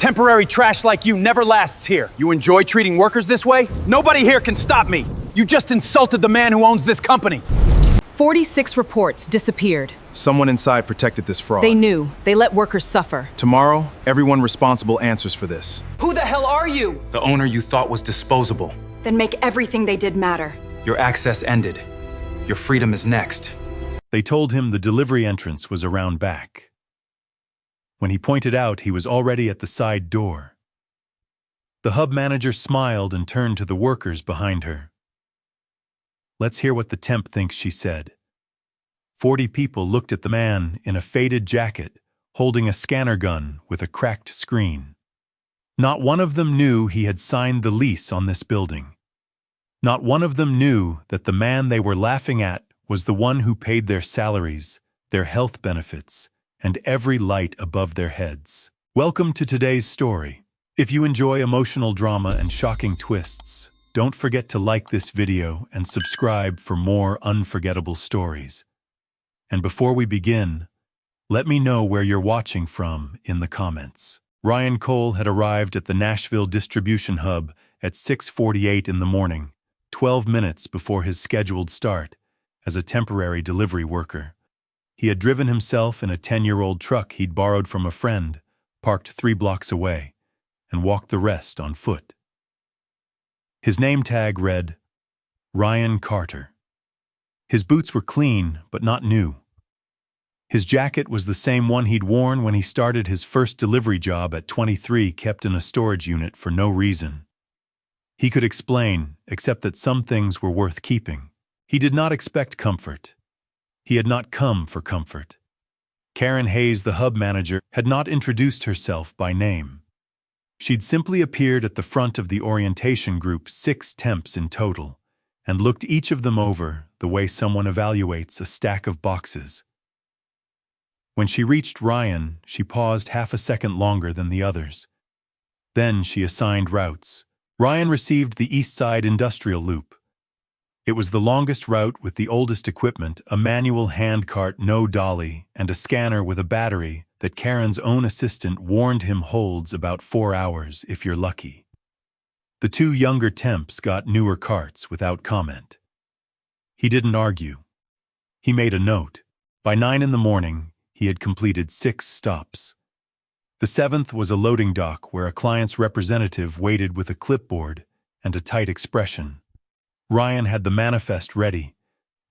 Temporary trash like you never lasts here. You enjoy treating workers this way? Nobody here can stop me. You just insulted the man who owns this company. 46 reports disappeared. Someone inside protected this fraud. They knew. They let workers suffer. Tomorrow, everyone responsible answers for this. Who the hell are you? The owner you thought was disposable. Then make everything they did matter. Your access ended. Your freedom is next. They told him the delivery entrance was around back. When he pointed out, he was already at the side door. The hub manager smiled and turned to the workers behind her. "Let's hear what the temp thinks," she said. 40 people looked at the man in a faded jacket, holding a scanner gun with a cracked screen. Not one of them knew he had signed the lease on this building. Not one of them knew that the man they were laughing at was the one who paid their salaries, their health benefits, and every light above their heads. Welcome to today's story. If you enjoy emotional drama and shocking twists, don't forget to like this video and subscribe for more unforgettable stories. And before we begin, let me know where you're watching from in the comments. Ryan Cole had arrived at the Nashville distribution hub at 6:48 in the morning, 12 minutes before his scheduled start as a temporary delivery worker. He had driven himself in a 10-year-old truck he'd borrowed from a friend, parked 3 blocks away, and walked the rest on foot. His name tag read, Ryan Carter. His boots were clean, but not new. His jacket was the same one he'd worn when he started his first delivery job at 23, kept in a storage unit for no reason. He could explain, except that some things were worth keeping. He did not expect comfort. He had not come for comfort. Karen Hayes, the hub manager, had not introduced herself by name. She'd simply appeared at the front of the orientation group, 6 temps in total, and looked each of them over the way someone evaluates a stack of boxes. When she reached Ryan, she paused half a second longer than the others. Then she assigned routes. Ryan received the East Side Industrial Loop. It was the longest route with the oldest equipment, a manual hand cart, no dolly, and a scanner with a battery that Karen's own assistant warned him holds about 4 hours if you're lucky. The 2 younger temps got newer carts without comment. He didn't argue. He made a note. By 9 in the morning, he had completed 6 stops. The 7th was a loading dock where a client's representative waited with a clipboard and a tight expression. Ryan had the manifest ready.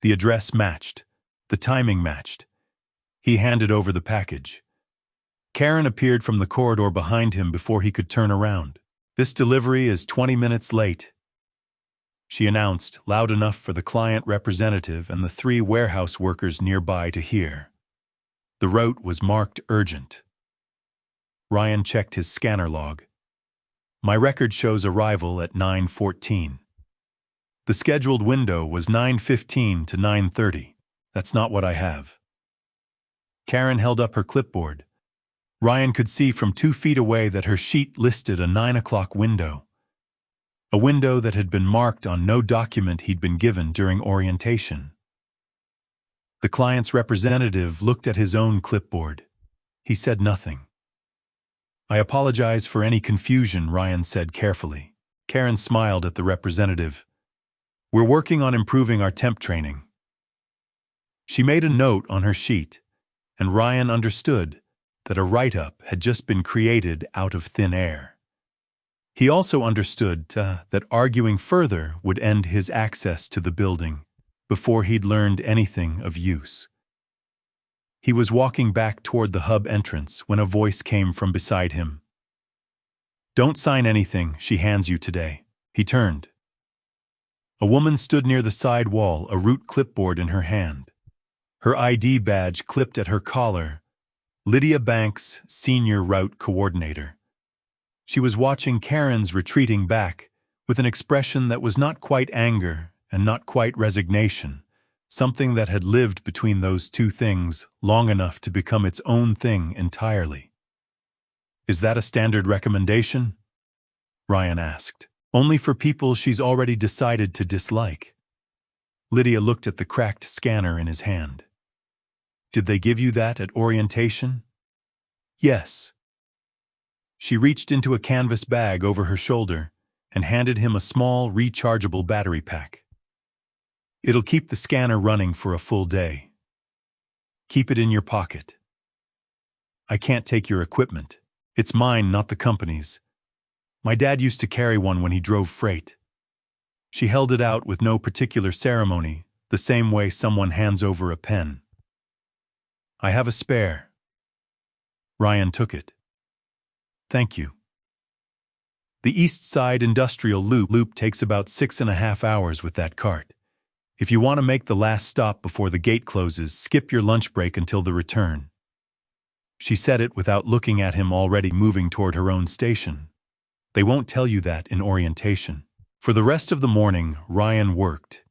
The address matched. The timing matched. He handed over the package. Karen appeared from the corridor behind him before he could turn around. "This delivery is 20 minutes late," she announced, loud enough for the client representative and the 3 warehouse workers nearby to hear. The route was marked urgent. Ryan checked his scanner log. "My record shows arrival at 9:14. The scheduled window was 9:15 to 9:30. That's not what I have." Karen held up her clipboard. Ryan could see from 2 feet away that her sheet listed a 9 o'clock window. A window that had been marked on no document he'd been given during orientation. The client's representative looked at his own clipboard. He said nothing. "I apologize for any confusion," Ryan said carefully. Karen smiled at the representative. "We're working on improving our temp training." She made a note on her sheet, and Ryan understood that a write-up had just been created out of thin air. He also understood that arguing further would end his access to the building before he'd learned anything of use. He was walking back toward the hub entrance when a voice came from beside him. "Don't sign anything she hands you today." He turned. A woman stood near the side wall, a root clipboard in her hand. Her ID badge clipped at her collar. Lydia Banks, Senior Route Coordinator. She was watching Karen's retreating back with an expression that was not quite anger and not quite resignation, something that had lived between those 2 things long enough to become its own thing entirely. "Is that a standard recommendation?" Ryan asked. "Only for people she's already decided to dislike." Lydia looked at the cracked scanner in his hand. "Did they give you that at orientation?" "Yes." She reached into a canvas bag over her shoulder and handed him a small, rechargeable battery pack. It'll keep the scanner running for a full day. Keep it in your pocket. I can't take your equipment. It's mine, not the company's. My dad used to carry one when he drove freight. She held it out with no particular ceremony, the same way someone hands over a pen. I have a spare. Ryan took it. Thank you. The East Side Industrial Loop takes about 6.5 hours with that cart. If you want to make the last stop before the gate closes, skip your lunch break until the return. She said it without looking at him, already moving toward her own station. They won't tell you that in orientation. For the rest of the morning, Ryan worked.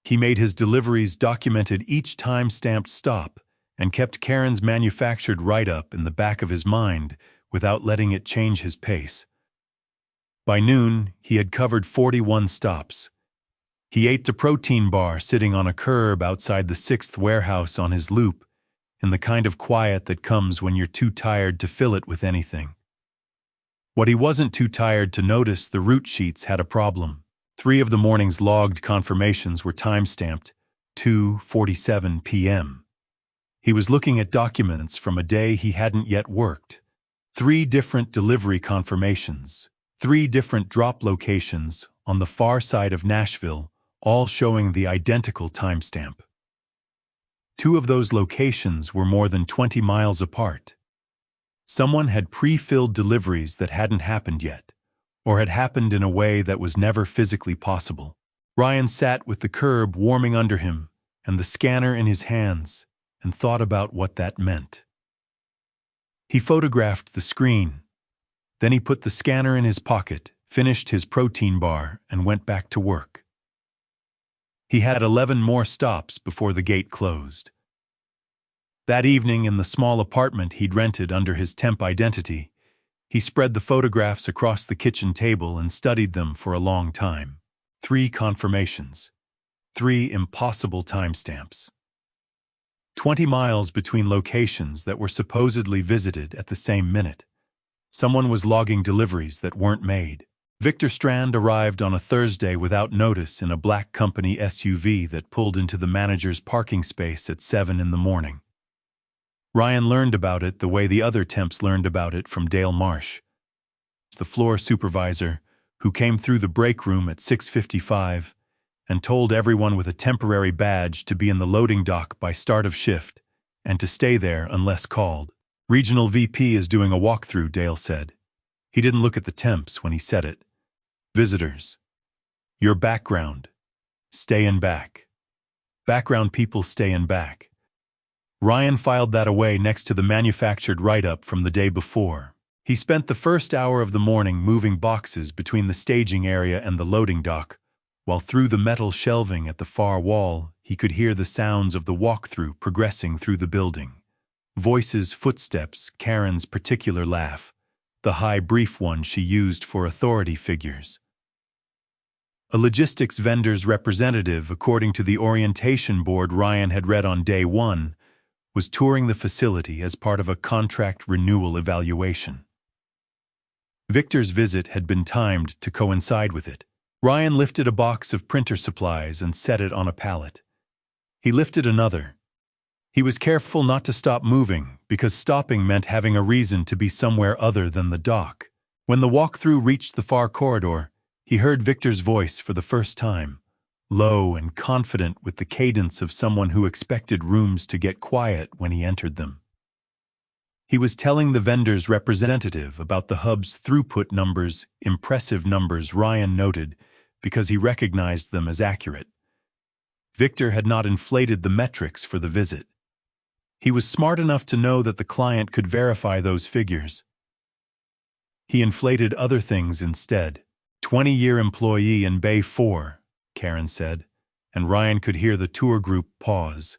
He made his deliveries, documented each time-stamped stop, and kept Karen's manufactured write-up in the back of his mind without letting it change his pace. By noon, he had covered 41 stops. He ate a protein bar sitting on a curb outside the 6th warehouse on his loop, in the kind of quiet that comes when you're too tired to fill it with anything. What he wasn't too tired to notice, the route sheets had a problem. 3 of the morning's logged confirmations were time-stamped 2:47 p.m. He was looking at documents from a day he hadn't yet worked. 3 different delivery confirmations, 3 different drop locations on the far side of Nashville, all showing the identical timestamp. 2 of those locations were more than 20 miles apart. Someone had pre-filled deliveries that hadn't happened yet, or had happened in a way that was never physically possible. Ryan sat with the curb warming under him and the scanner in his hands and thought about what that meant. He photographed the screen. Then he put the scanner in his pocket, finished his protein bar, and went back to work. He had 11 more stops before the gate closed. That evening, in the small apartment he'd rented under his temp identity, he spread the photographs across the kitchen table and studied them for a long time. 3 confirmations. 3 impossible timestamps. 20 miles between locations that were supposedly visited at the same minute. Someone was logging deliveries that weren't made. Victor Strand arrived on a Thursday without notice in a black company SUV that pulled into the manager's parking space at 7 in the morning. Ryan learned about it the way the other temps learned about it from Dale Marsh, the floor supervisor, who came through the break room at 6:55 and told everyone with a temporary badge to be in the loading dock by start of shift and to stay there unless called. Regional VP is doing a walkthrough, Dale said. He didn't look at the temps when he said it. Visitors. Your background. Stay in back. Background people stay in back. Ryan filed that away next to the manufactured write-up from the day before. He spent the first hour of the morning moving boxes between the staging area and the loading dock, while through the metal shelving at the far wall, he could hear the sounds of the walkthrough progressing through the building. Voices, footsteps, Karen's particular laugh, the high, brief one she used for authority figures. A logistics vendor's representative, according to the orientation board Ryan had read on day 1, was touring the facility as part of a contract renewal evaluation. Victor's visit had been timed to coincide with it. Ryan lifted a box of printer supplies and set it on a pallet. He lifted another. He was careful not to stop moving, because stopping meant having a reason to be somewhere other than the dock. When the walkthrough reached the far corridor, he heard Victor's voice for the first time, low and confident with the cadence of someone who expected rooms to get quiet when he entered them. He was telling the vendor's representative about the hub's throughput numbers, impressive numbers, Ryan noted, because he recognized them as accurate. Victor had not inflated the metrics for the visit. He was smart enough to know that the client could verify those figures. He inflated other things instead. 20-year employee in Bay 4, Karen said, and Ryan could hear the tour group pause.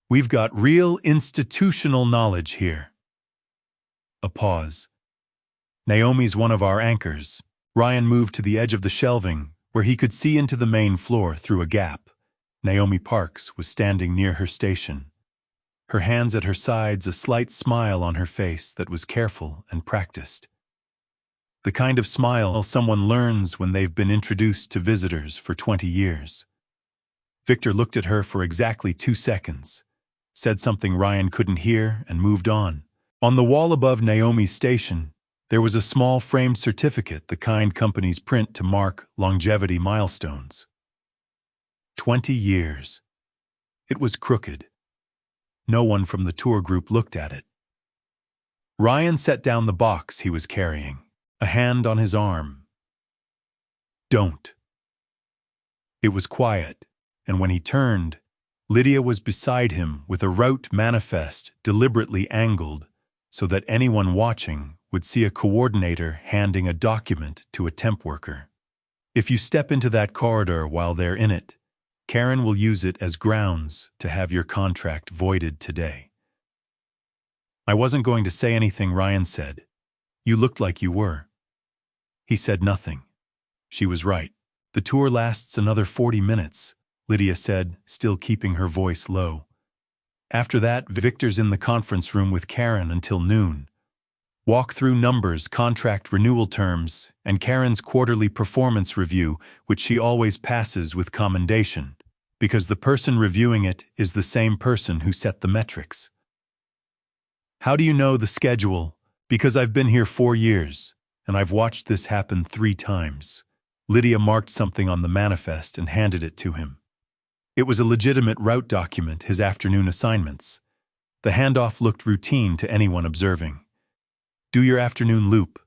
We've got real institutional knowledge here. A pause. Naomi's one of our anchors. Ryan moved to the edge of the shelving, where he could see into the main floor through a gap. Naomi Parks was standing near her station. Her hands at her sides, a slight smile on her face that was careful and practiced. The kind of smile someone learns when they've been introduced to visitors for 20 years. Victor looked at her for exactly 2 seconds, said something Ryan couldn't hear, and moved on. On the wall above Naomi's station, there was a small framed certificate, the kind companies print to mark longevity milestones. 20 years. It was crooked. No one from the tour group looked at it. Ryan set down the box he was carrying, a hand on his arm. Don't. It was quiet, and when he turned, Lydia was beside him with a route manifest deliberately angled so that anyone watching would see a coordinator handing a document to a temp worker. If you step into that corridor while they're in it, Karen will use it as grounds to have your contract voided today. I wasn't going to say anything, Ryan said. You looked like you were. He said nothing. She was right. The tour lasts another 40 minutes, Lydia said, still keeping her voice low. After that, Victor's in the conference room with Karen until noon. Walk through numbers, contract renewal terms, and Karen's quarterly performance review, which she always passes with commendation, because the person reviewing it is the same person who set the metrics. How do you know the schedule? Because I've been here 4 years, and I've watched this happen 3 times. Lydia marked something on the manifest and handed it to him. It was a legitimate route document, his afternoon assignments. The handoff looked routine to anyone observing. Do your afternoon loop.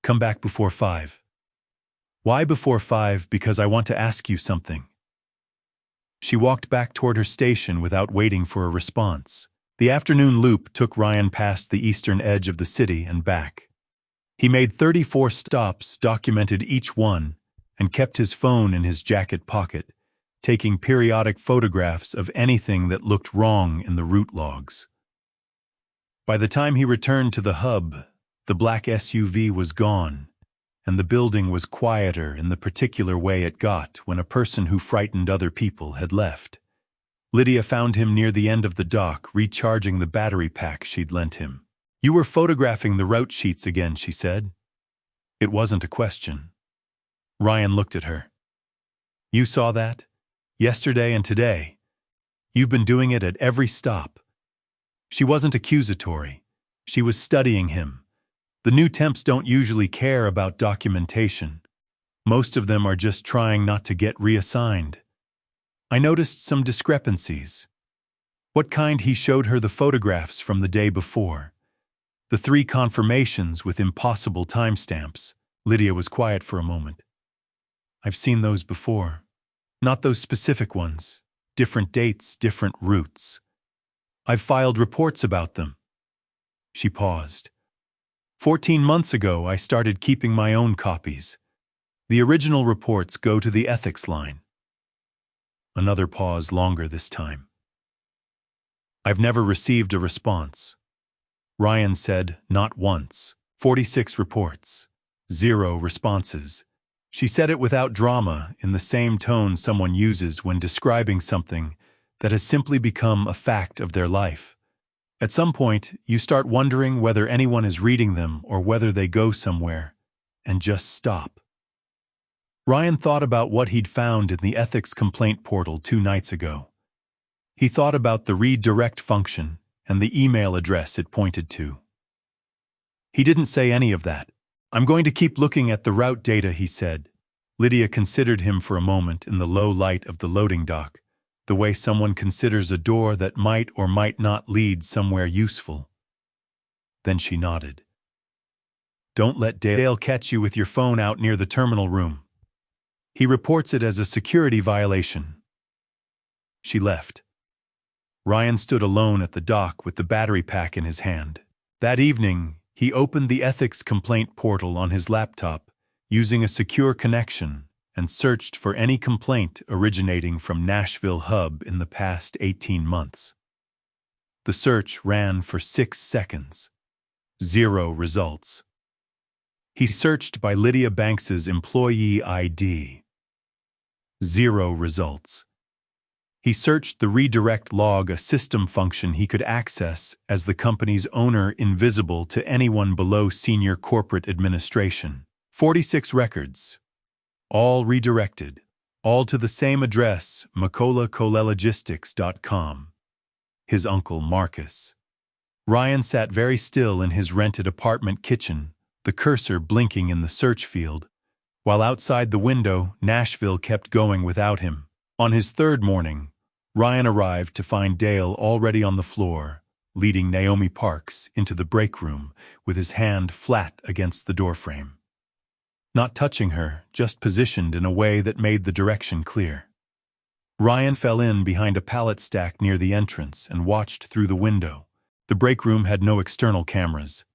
Come back before 5. Why before 5? Because I want to ask you something. She walked back toward her station without waiting for a response. The afternoon loop took Ryan past the eastern edge of the city and back. He made 34 stops, documented each one, and kept his phone in his jacket pocket, taking periodic photographs of anything that looked wrong in the route logs. By the time he returned to the hub, the black SUV was gone, and the building was quieter in the particular way it got when a person who frightened other people had left. Lydia found him near the end of the dock, recharging the battery pack she'd lent him. You were photographing the route sheets again, she said. It wasn't a question. Ryan looked at her. You saw that? Yesterday and today. You've been doing it at every stop. She wasn't accusatory. She was studying him. The new temps don't usually care about documentation. Most of them are just trying not to get reassigned. I noticed some discrepancies. What kind? He showed her the photographs from the day before. The 3 confirmations with impossible timestamps. Lydia was quiet for a moment. I've seen those before. Not those specific ones. Different dates, different routes. I've filed reports about them. She paused. 14 months ago, I started keeping my own copies. The original reports go to the ethics line. Another pause, longer this time. I've never received a response. Ryan said, not once. 46 reports. 0 responses. She said it without drama, in the same tone someone uses when describing something that has simply become a fact of their life. At some point, you start wondering whether anyone is reading them or whether they go somewhere and just stop. Ryan thought about what he'd found in the ethics complaint portal 2 nights ago. He thought about the redirect function and the email address it pointed to. He didn't say any of that. I'm going to keep looking at the route data, he said. Lydia considered him for a moment in the low light of the loading dock, the way someone considers a door that might or might not lead somewhere useful. Then she nodded. Don't let Dale catch you with your phone out near the terminal room. He reports it as a security violation. She left. Ryan stood alone at the dock with the battery pack in his hand. That evening, he opened the ethics complaint portal on his laptop, using a secure connection, and searched for any complaint originating from Nashville hub in the past 18 months. The search ran for 6 seconds. 0 results. He searched by Lydia Banks's employee ID. 0 results. He searched the redirect log, a system function he could access as the company's owner, invisible to anyone below senior corporate administration. 46 records, all redirected, all to the same address, McCulloughColeLogistics.com. His uncle, Marcus. Ryan sat very still in his rented apartment kitchen, the cursor blinking in the search field, while outside the window, Nashville kept going without him. On his third morning, Ryan arrived to find Dale already on the floor, leading Naomi Parks into the break room with his hand flat against the doorframe. Not touching her, just positioned in a way that made the direction clear. Ryan fell in behind a pallet stack near the entrance and watched through the window. The break room had no external cameras.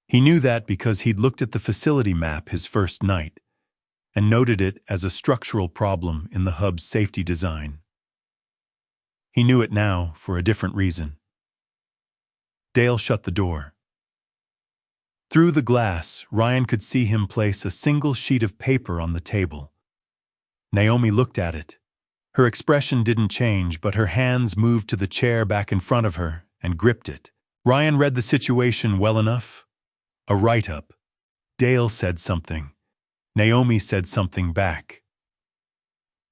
He knew that because he'd looked at the facility map his first night and noted it as a structural problem in the hub's safety design. He knew it now for a different reason. Dale shut the door. Through the glass, Ryan could see him place a single sheet of paper on the table. Naomi looked at it. Her expression didn't change, but her hands moved to the chair back in front of her and gripped it. Ryan read the situation well enough. A write-up. Dale said something. Naomi said something back.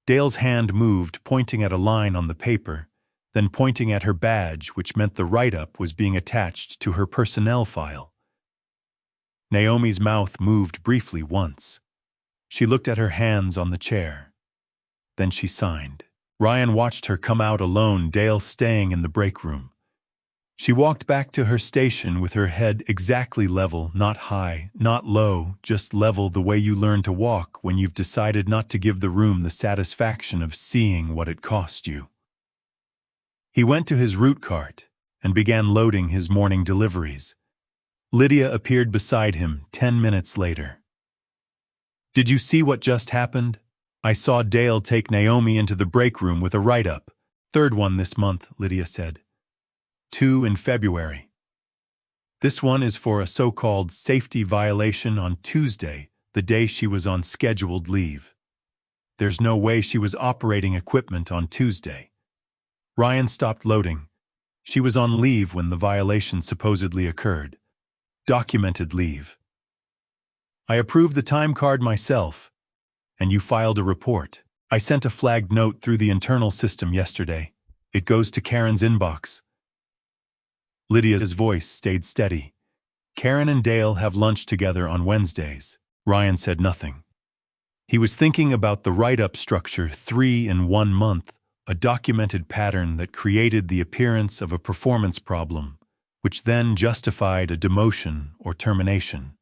Dale's hand moved, pointing at a line on the paper, then pointing at her badge, which meant the write-up was being attached to her personnel file. Naomi's mouth moved briefly once. She looked at her hands on the chair. Then she signed. Ryan watched her come out alone, Dale staying in the break room. She walked back to her station with her head exactly level, not high, not low, just level, the way you learn to walk when you've decided not to give the room the satisfaction of seeing what it cost you. He went to his route cart and began loading his morning deliveries. Lydia appeared beside him 10 minutes later. "Did you see what just happened? I saw Dale take Naomi into the break room with a write-up. Third one this month," Lydia said. 2 in February. This one is for a so-called safety violation on Tuesday, the day she was on scheduled leave. There's no way she was operating equipment on Tuesday. Ryan stopped loading. She was on leave when the violation supposedly occurred. Documented leave. I approved the time card myself, and you filed a report. I sent a flagged note through the internal system yesterday. It goes to Karen's inbox. Lydia's voice stayed steady. "Karen and Dale have lunch together on Wednesdays." Ryan said nothing. He was thinking about the write-up structure, 3 in 1 month, a documented pattern that created the appearance of a performance problem, which then justified a demotion or termination.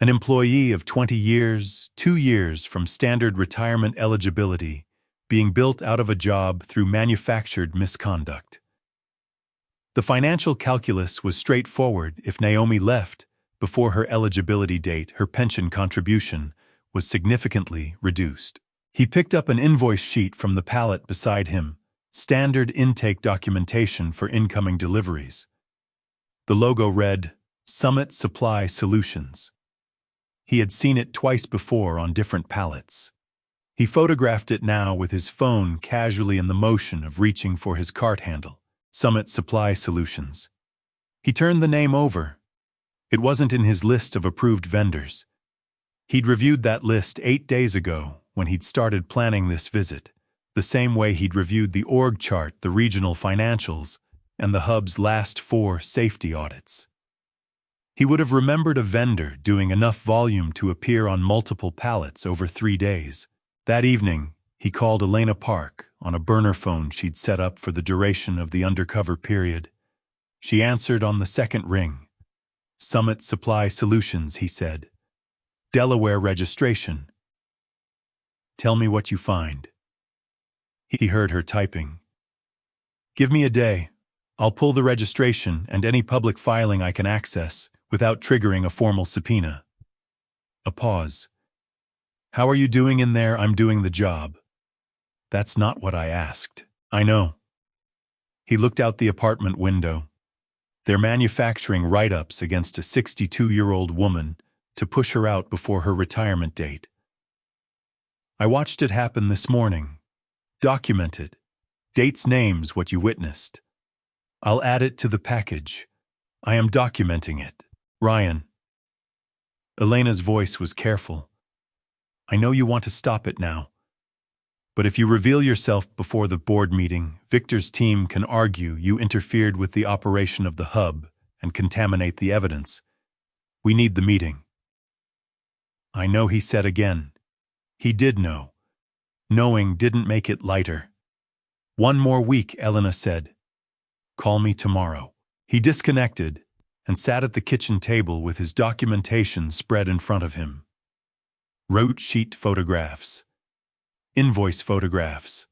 An employee of 20 years, 2 years from standard retirement eligibility, being built out of a job through manufactured misconduct. The financial calculus was straightforward. If Naomi left before her eligibility date, her pension contribution was significantly reduced. He picked up an invoice sheet from the pallet beside him, standard intake documentation for incoming deliveries. The logo read, Summit Supply Solutions. He had seen it twice before on different pallets. He photographed it now with his phone casually in the motion of reaching for his cart handle. Summit Supply Solutions. He turned the name over. It wasn't in his list of approved vendors. He'd reviewed that list 8 days ago when he'd started planning this visit, the same way he'd reviewed the org chart, the regional financials, and the hub's last 4 safety audits. He would have remembered a vendor doing enough volume to appear on multiple pallets over 3 days. That evening, he called Elena Park on a burner phone she'd set up for the duration of the undercover period. She answered on the second ring. Summit Supply Solutions, he said. Delaware registration. Tell me what you find. He heard her typing. Give me a day. I'll pull the registration and any public filing I can access without triggering a formal subpoena. A pause. How are you doing in there? I'm doing the job. That's not what I asked. I know. He looked out the apartment window. They're manufacturing write-ups against a 62-year-old woman to push her out before her retirement date. I watched it happen this morning. Document it. Dates, names, what you witnessed. I'll add it to the package. I am documenting it. Ryan. Elena's voice was careful. I know you want to stop it now. But if you reveal yourself before the board meeting, Victor's team can argue you interfered with the operation of the hub and contaminate the evidence. We need the meeting. I know, he said again. He did know. Knowing didn't make it lighter. One more week, Elena said. Call me tomorrow. He disconnected and sat at the kitchen table with his documentation spread in front of him. Rote sheet photographs. Invoice photographs.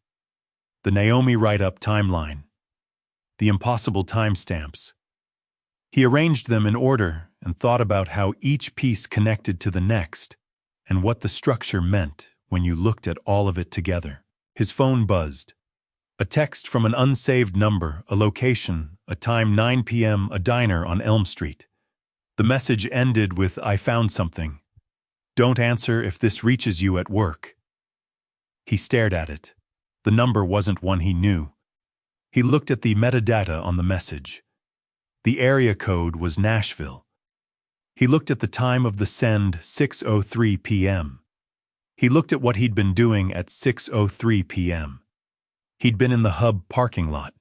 The Naomi write-up timeline. The impossible timestamps. He arranged them in order and thought about how each piece connected to the next and what the structure meant when you looked at all of it together. His phone buzzed. A text from an unsaved number, a location, a time 9 p.m., a diner on Elm Street. The message ended with, I found something. Don't answer if this reaches you at work. He stared at it. The number wasn't one he knew. He looked at the metadata on the message. The area code was Nashville. He looked at the time of the send, 6:03 p.m. He looked at what he'd been doing at 6:03 p.m. He'd been in the hub parking lot.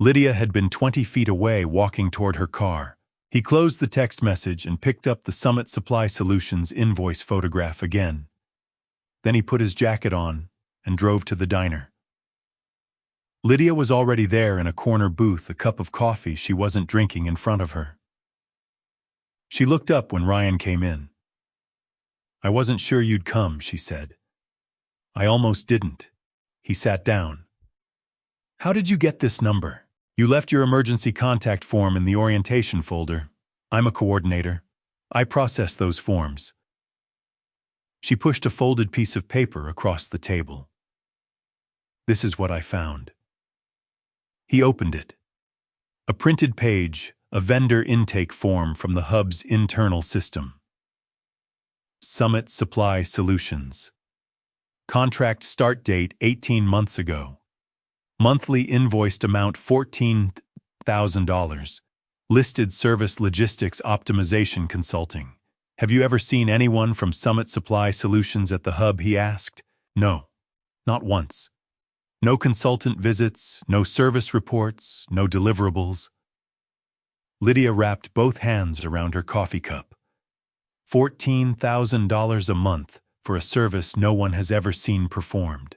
Lydia had been 20 feet away walking toward her car. He closed the text message and picked up the Summit Supply Solutions invoice photograph again. Then he put his jacket on and drove to the diner. Lydia was already there in a corner booth, a cup of coffee she wasn't drinking in front of her. She looked up when Ryan came in. I wasn't sure you'd come, she said. I almost didn't. He sat down. How did you get this number? You left your emergency contact form in the orientation folder. I'm a coordinator. I process those forms. She pushed a folded piece of paper across the table. This is what I found. He opened it. A printed page, a vendor intake form from the hub's internal system. Summit Supply Solutions. Contract start date 18 months ago. Monthly invoiced amount $14,000. Listed service logistics optimization consulting. Have you ever seen anyone from Summit Supply Solutions at the hub, he asked. No, not once. No consultant visits, no service reports, no deliverables. Lydia wrapped both hands around her coffee cup. $14,000 a month for a service no one has ever seen performed.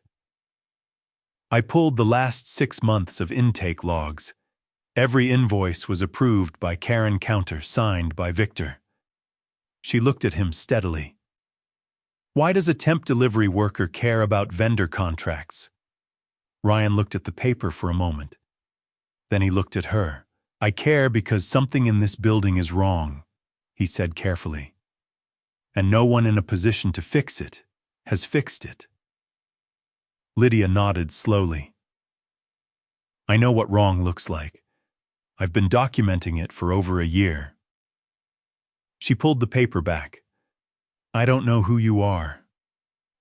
I pulled the last 6 months of intake logs. Every invoice was approved by Karen Counter, signed by Victor. She looked at him steadily. Why does a temp delivery worker care about vendor contracts? Ryan looked at the paper for a moment. Then he looked at her. I care because something in this building is wrong, he said carefully. And no one in a position to fix it has fixed it. Lydia nodded slowly. I know what wrong looks like. I've been documenting it for over a year. She pulled the paper back. I don't know who you are.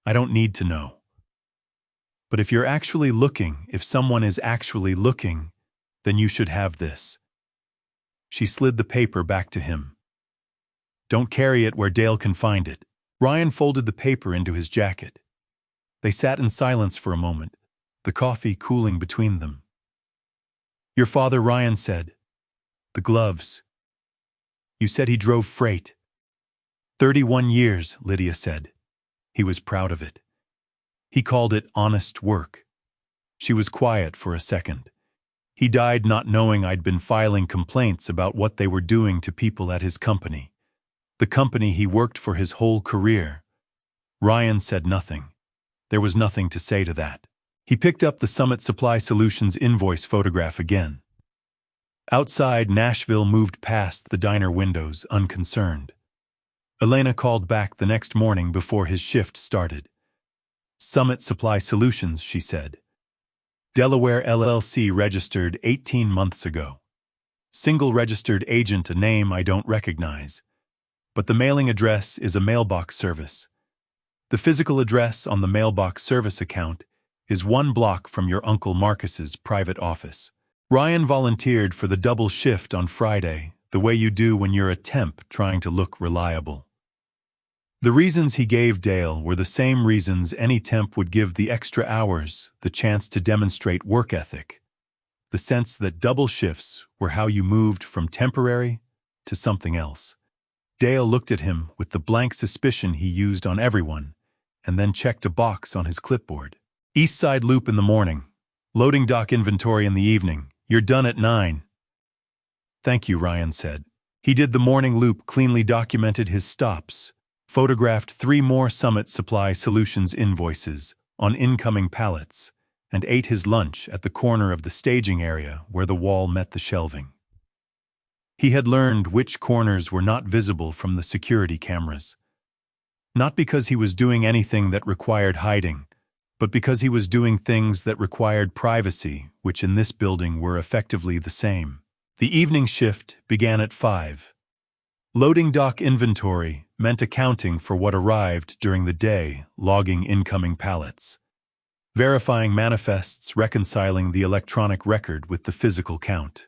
I don't need to know. But if you're actually looking, if someone is actually looking, then you should have this. She slid the paper back to him. Don't carry it where Dale can find it. Ryan folded the paper into his jacket. They sat in silence for a moment, the coffee cooling between them. Your father, Ryan said. The gloves. You said he drove freight. 31 years, Lydia said. He was proud of it. He called it honest work. She was quiet for a second. He died not knowing I'd been filing complaints about what they were doing to people at his company. The company he worked for his whole career. Ryan said nothing. There was nothing to say to that. He picked up the Summit Supply Solutions invoice photograph again. Outside, Nashville moved past the diner windows, unconcerned. Elena called back the next morning before his shift started. Summit Supply Solutions, she said. Delaware LLC, registered 18 months ago. Single registered agent, a name I don't recognize. But the mailing address is a mailbox service. The physical address on the mailbox service account is 1 block from your Uncle Marcus's private office. Ryan volunteered for the double shift on Friday, the way you do when you're a temp trying to look reliable. The reasons he gave Dale were the same reasons any temp would give: the extra hours, the chance to demonstrate work ethic, the sense that double shifts were how you moved from temporary to something else. Dale looked at him with the blank suspicion he used on everyone, and then checked a box on his clipboard. East Side Loop in the morning. Loading dock inventory in the evening. You're done at 9. Thank you, Ryan said. He did the morning loop, cleanly documented his stops, photographed 3 more Summit Supply Solutions invoices on incoming pallets, and ate his lunch at the corner of the staging area where the wall met the shelving. He had learned which corners were not visible from the security cameras. Not because he was doing anything that required hiding, but because he was doing things that required privacy, which in this building were effectively the same. The evening shift began at 5. Loading dock inventory meant accounting for what arrived during the day, logging incoming pallets, verifying manifests, reconciling the electronic record with the physical count.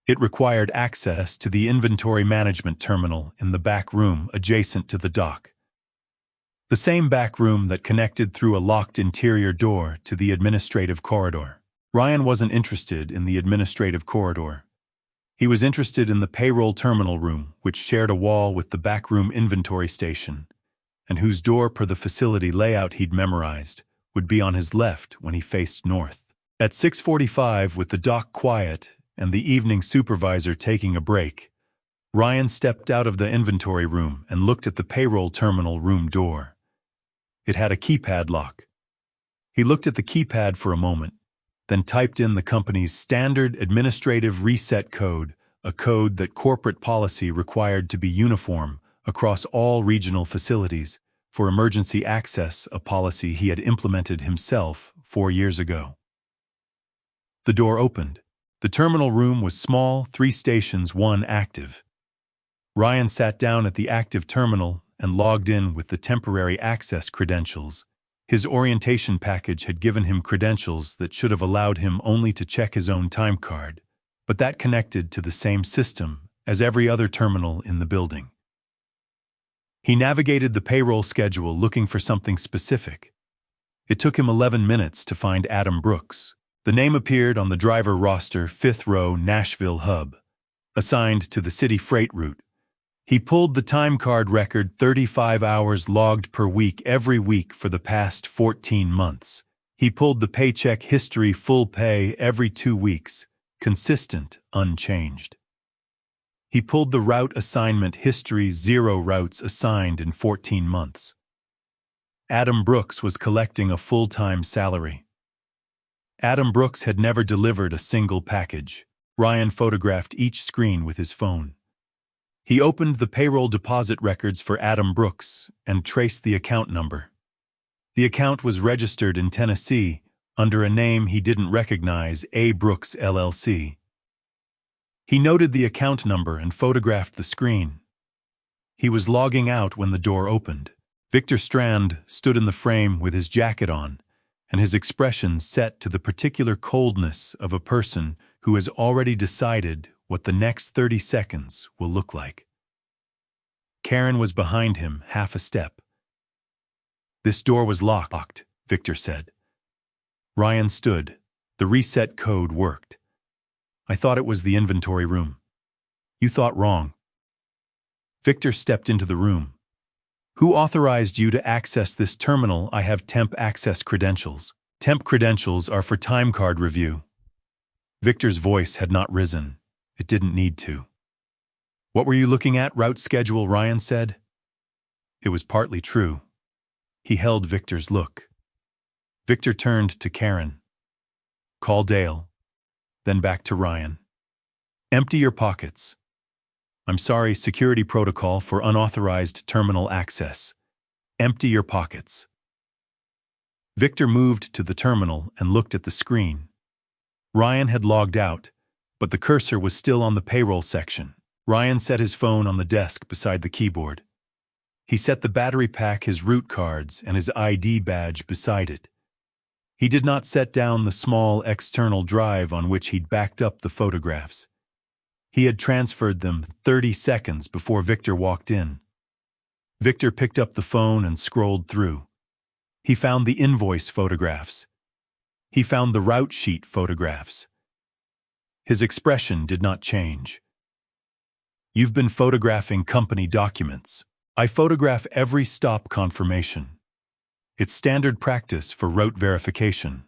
It required access to the inventory management terminal in the back room adjacent to the dock. The same back room that connected through a locked interior door to the administrative corridor. Ryan wasn't interested in the administrative corridor. He was interested in the payroll terminal room, which shared a wall with the back room inventory station, and whose door, per the facility layout he'd memorized, would be on his left when he faced north. At 6:45, with the dock quiet and the evening supervisor taking a break, Ryan stepped out of the inventory room and looked at the payroll terminal room door. It had a keypad lock. He looked at the keypad for a moment, then typed in the company's standard administrative reset code, a code that corporate policy required to be uniform across all regional facilities for emergency access, a policy he had implemented himself 4 years ago. The door opened. The terminal room was small, 3 stations, 1 active. Ryan sat down at the active terminal and logged in with the temporary access credentials. His orientation package had given him credentials that should have allowed him only to check his own time card, but that connected to the same system as every other terminal in the building. He navigated the payroll schedule looking for something specific. It took him 11 minutes to find Adam Brooks. The name appeared on the driver roster, 5th row, Nashville hub, assigned to the city freight route. He pulled the time card record, 35 hours logged per week every week for the past 14 months. He pulled the paycheck history, full pay every 2 weeks, consistent, unchanged. He pulled the route assignment history, 0 routes assigned in 14 months. Adam Brooks was collecting a full-time salary. Adam Brooks had never delivered a single package. Ryan photographed each screen with his phone. He opened the payroll deposit records for Adam Brooks and traced the account number. The account was registered in Tennessee under a name he didn't recognize, A. Brooks, LLC. He noted the account number and photographed the screen. He was logging out when the door opened. Victor Strand stood in the frame with his jacket on, and his expression set to the particular coldness of a person who has already decided what the next 30 seconds will look like. Karen was behind him, half a step. "This door was locked," Victor said. Ryan stood. The reset code worked. "I thought it was the inventory room." "You thought wrong." Victor stepped into the room. "Who authorized you to access this terminal? I have temp access credentials." "Temp credentials are for time card review." Victor's voice had not risen. It didn't need to. "What were you looking at?" "Route schedule," Ryan said. It was partly true. He held Victor's look. Victor turned to Karen. "Call Dale." Then back to Ryan. "Empty your pockets." "I'm sorry, security protocol for unauthorized terminal access." "Empty your pockets." Victor moved to the terminal and looked at the screen. Ryan had logged out, but the cursor was still on the payroll section. Ryan set his phone on the desk beside the keyboard. He set the battery pack, his route cards, and his ID badge beside it. He did not set down the small external drive on which he'd backed up the photographs. He had transferred them 30 seconds before Victor walked in. Victor picked up the phone and scrolled through. He found the invoice photographs. He found the route sheet photographs. His expression did not change. "You've been photographing company documents. I photograph every stop confirmation. It's standard practice for route verification.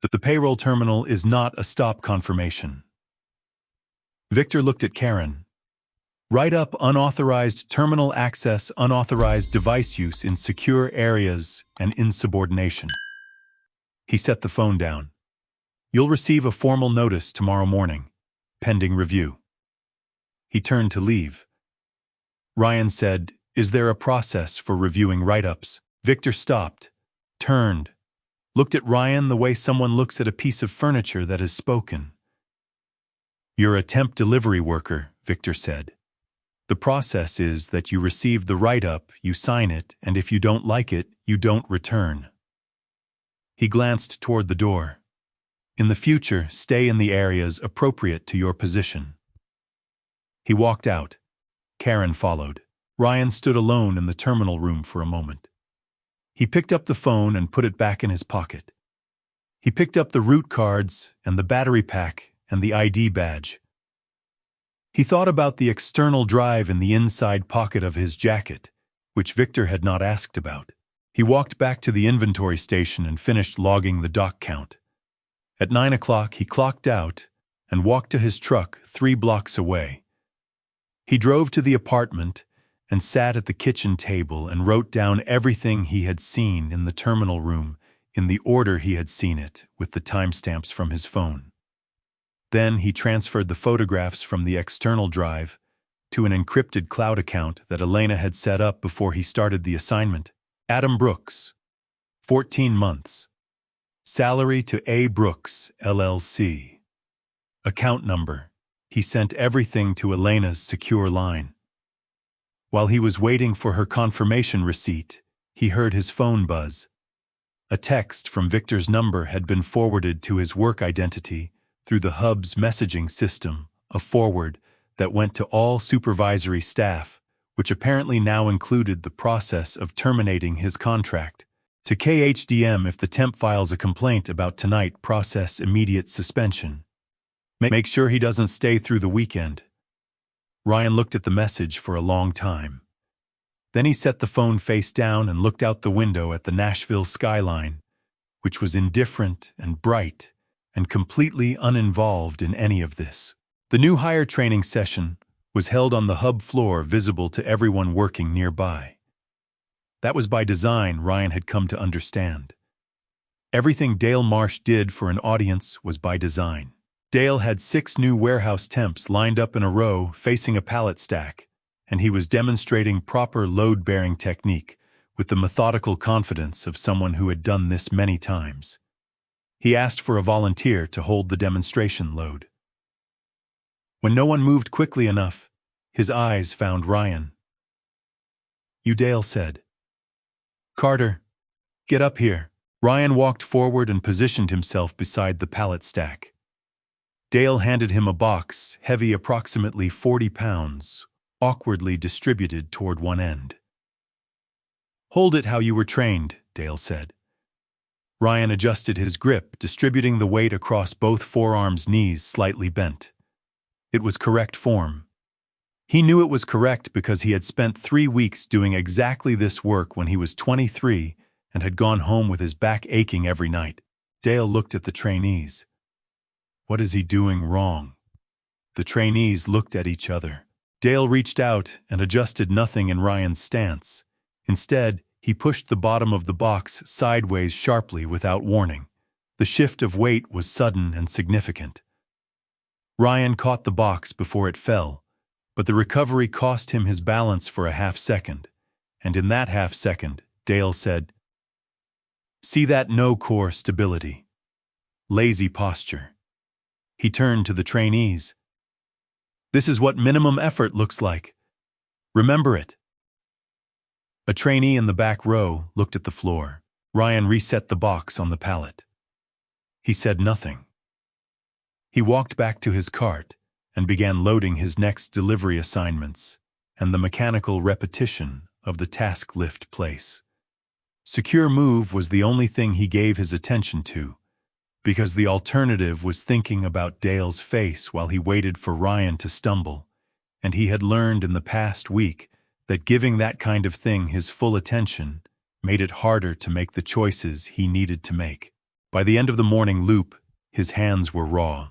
The payroll terminal is not a stop confirmation." Victor looked at Karen. "Write up unauthorized terminal access, unauthorized device use in secure areas and insubordination." He set the phone down. "You'll receive a formal notice tomorrow morning, pending review." He turned to leave. Ryan said, "Is there a process for reviewing write-ups?" Victor stopped, turned, looked at Ryan the way someone looks at a piece of furniture that has spoken. "You're a temp delivery worker," Victor said. "The process is that you receive the write-up, you sign it, and if you don't like it, you don't return." He glanced toward the door. "In the future, stay in the areas appropriate to your position." He walked out. Karen followed. Ryan stood alone in the terminal room for a moment. He picked up the phone and put it back in his pocket. He picked up the route cards and the battery pack and the ID badge. He thought about the external drive in the inside pocket of his jacket, which Victor had not asked about. He walked back to the inventory station and finished logging the dock count. At 9 o'clock, he clocked out and walked to his truck 3 blocks away. He drove to the apartment and sat at the kitchen table and wrote down everything he had seen in the terminal room in the order he had seen it, with the timestamps from his phone. Then he transferred the photographs from the external drive to an encrypted cloud account that Elena had set up before he started the assignment. Adam Brooks, 14 months. Salary to A. Brooks, LLC. Account number. He sent everything to Elena's secure line. While he was waiting for her confirmation receipt, he heard his phone buzz. A text from Victor's number had been forwarded to his work identity through the hub's messaging system, a forward that went to all supervisory staff, which apparently now included the process of terminating his contract. To KHDM, if the temp files a complaint about tonight, process immediate suspension. Make sure he doesn't stay through the weekend. Ryan looked at the message for a long time. Then he set the phone face down and looked out the window at the Nashville skyline, which was indifferent and bright and completely uninvolved in any of this. The new hire training session was held on the hub floor, visible to everyone working nearby. That was by design, Ryan had come to understand. Everything Dale Marsh did for an audience was by design. Dale had 6 new warehouse temps lined up in a row facing a pallet stack, and he was demonstrating proper load-bearing technique with the methodical confidence of someone who had done this many times. He asked for a volunteer to hold the demonstration load. When no one moved quickly enough, his eyes found Ryan. "You," Dale said. "Carter, get up here." Ryan walked forward and positioned himself beside the pallet stack. Dale handed him a box, heavy approximately 40 pounds, awkwardly distributed toward one end. "Hold it how you were trained," Dale said. Ryan adjusted his grip, distributing the weight across both forearms, knees slightly bent. It was correct form. He knew it was correct because he had spent 3 weeks doing exactly this work when he was 23 and had gone home with his back aching every night. Dale looked at the trainees. What is he doing wrong? The trainees looked at each other. Dale reached out and adjusted nothing in Ryan's stance. Instead, he pushed the bottom of the box sideways sharply without warning. The shift of weight was sudden and significant. Ryan caught the box before it fell, but the recovery cost him his balance for a half-second, and in that half-second, Dale said, "See that no-core stability? Lazy posture." He turned to the trainees. "This is what minimum effort looks like. Remember it." A trainee in the back row looked at the floor. Ryan reset the box on the pallet. He said nothing. He walked back to his cart and began loading his next delivery assignments and the mechanical repetition of the task lift place. Secure move was the only thing he gave his attention to, because the alternative was thinking about Dale's face while he waited for Ryan to stumble, and he had learned in the past week that giving that kind of thing his full attention made it harder to make the choices he needed to make. By the end of the morning loop, his hands were raw.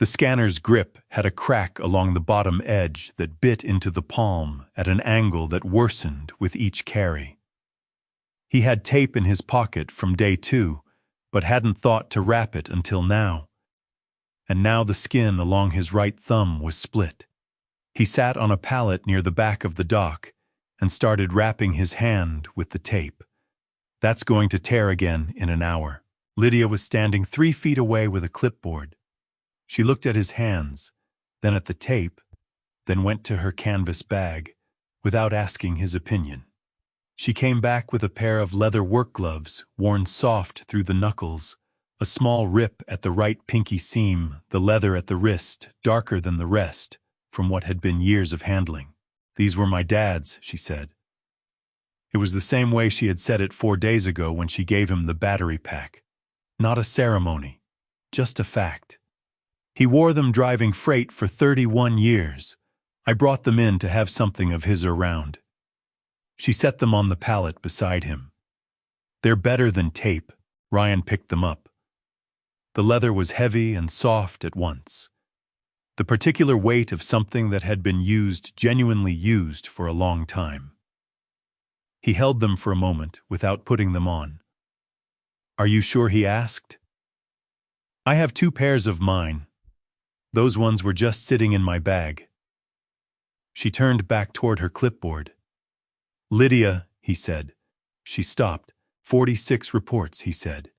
The scanner's grip had a crack along the bottom edge that bit into the palm at an angle that worsened with each carry. He had tape in his pocket from day 2, but hadn't thought to wrap it until now. And now the skin along his right thumb was split. He sat on a pallet near the back of the dock and started wrapping his hand with the tape. That's going to tear again in an hour. Lydia was standing 3 feet away with a clipboard. She looked at his hands, then at the tape, then went to her canvas bag, without asking his opinion. She came back with a pair of leather work gloves, worn soft through the knuckles, a small rip at the right pinky seam, the leather at the wrist, darker than the rest, from what had been years of handling. "These were my dad's," she said. It was the same way she had said it 4 days ago when she gave him the battery pack. Not a ceremony, just a fact. He wore them driving freight for 31 years. I brought them in to have something of his around. She set them on the pallet beside him. "They're better than tape." Ryan picked them up. The leather was heavy and soft at once. The particular weight of something that had been genuinely used for a long time. He held them for a moment without putting them on. "Are you sure?" he asked. "I have 2 pairs of mine. Those ones were just sitting in my bag." She turned back toward her clipboard. "Lydia," he said. She stopped. 46 reports, he said.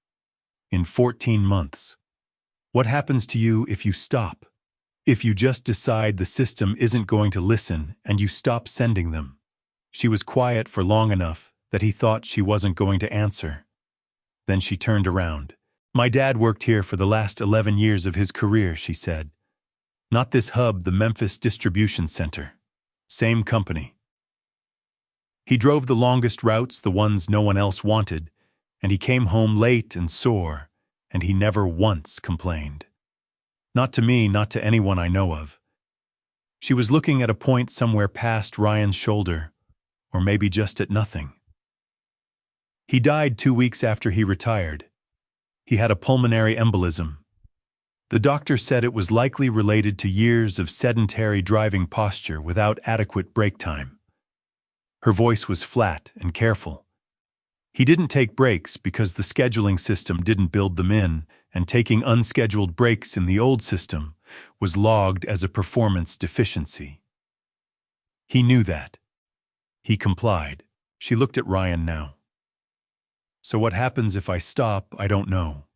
In 14 months. What happens to you if you stop? If you just decide the system isn't going to listen and you stop sending them? She was quiet for long enough that he thought she wasn't going to answer. Then she turned around. "My dad worked here for the last 11 years of his career," she said. "Not this hub, the Memphis Distribution Center. Same company. He drove the longest routes, the ones no one else wanted, and he came home late and sore, and he never once complained. Not to me, not to anyone I know of." She was looking at a point somewhere past Ryan's shoulder, or maybe just at nothing. "He died 2 weeks after he retired. He had a pulmonary embolism. The doctor said it was likely related to years of sedentary driving posture without adequate break time." Her voice was flat and careful. "He didn't take breaks because the scheduling system didn't build them in, and taking unscheduled breaks in the old system was logged as a performance deficiency. He knew that. He complied." She looked at Ryan now. "So what happens if I stop, I don't know.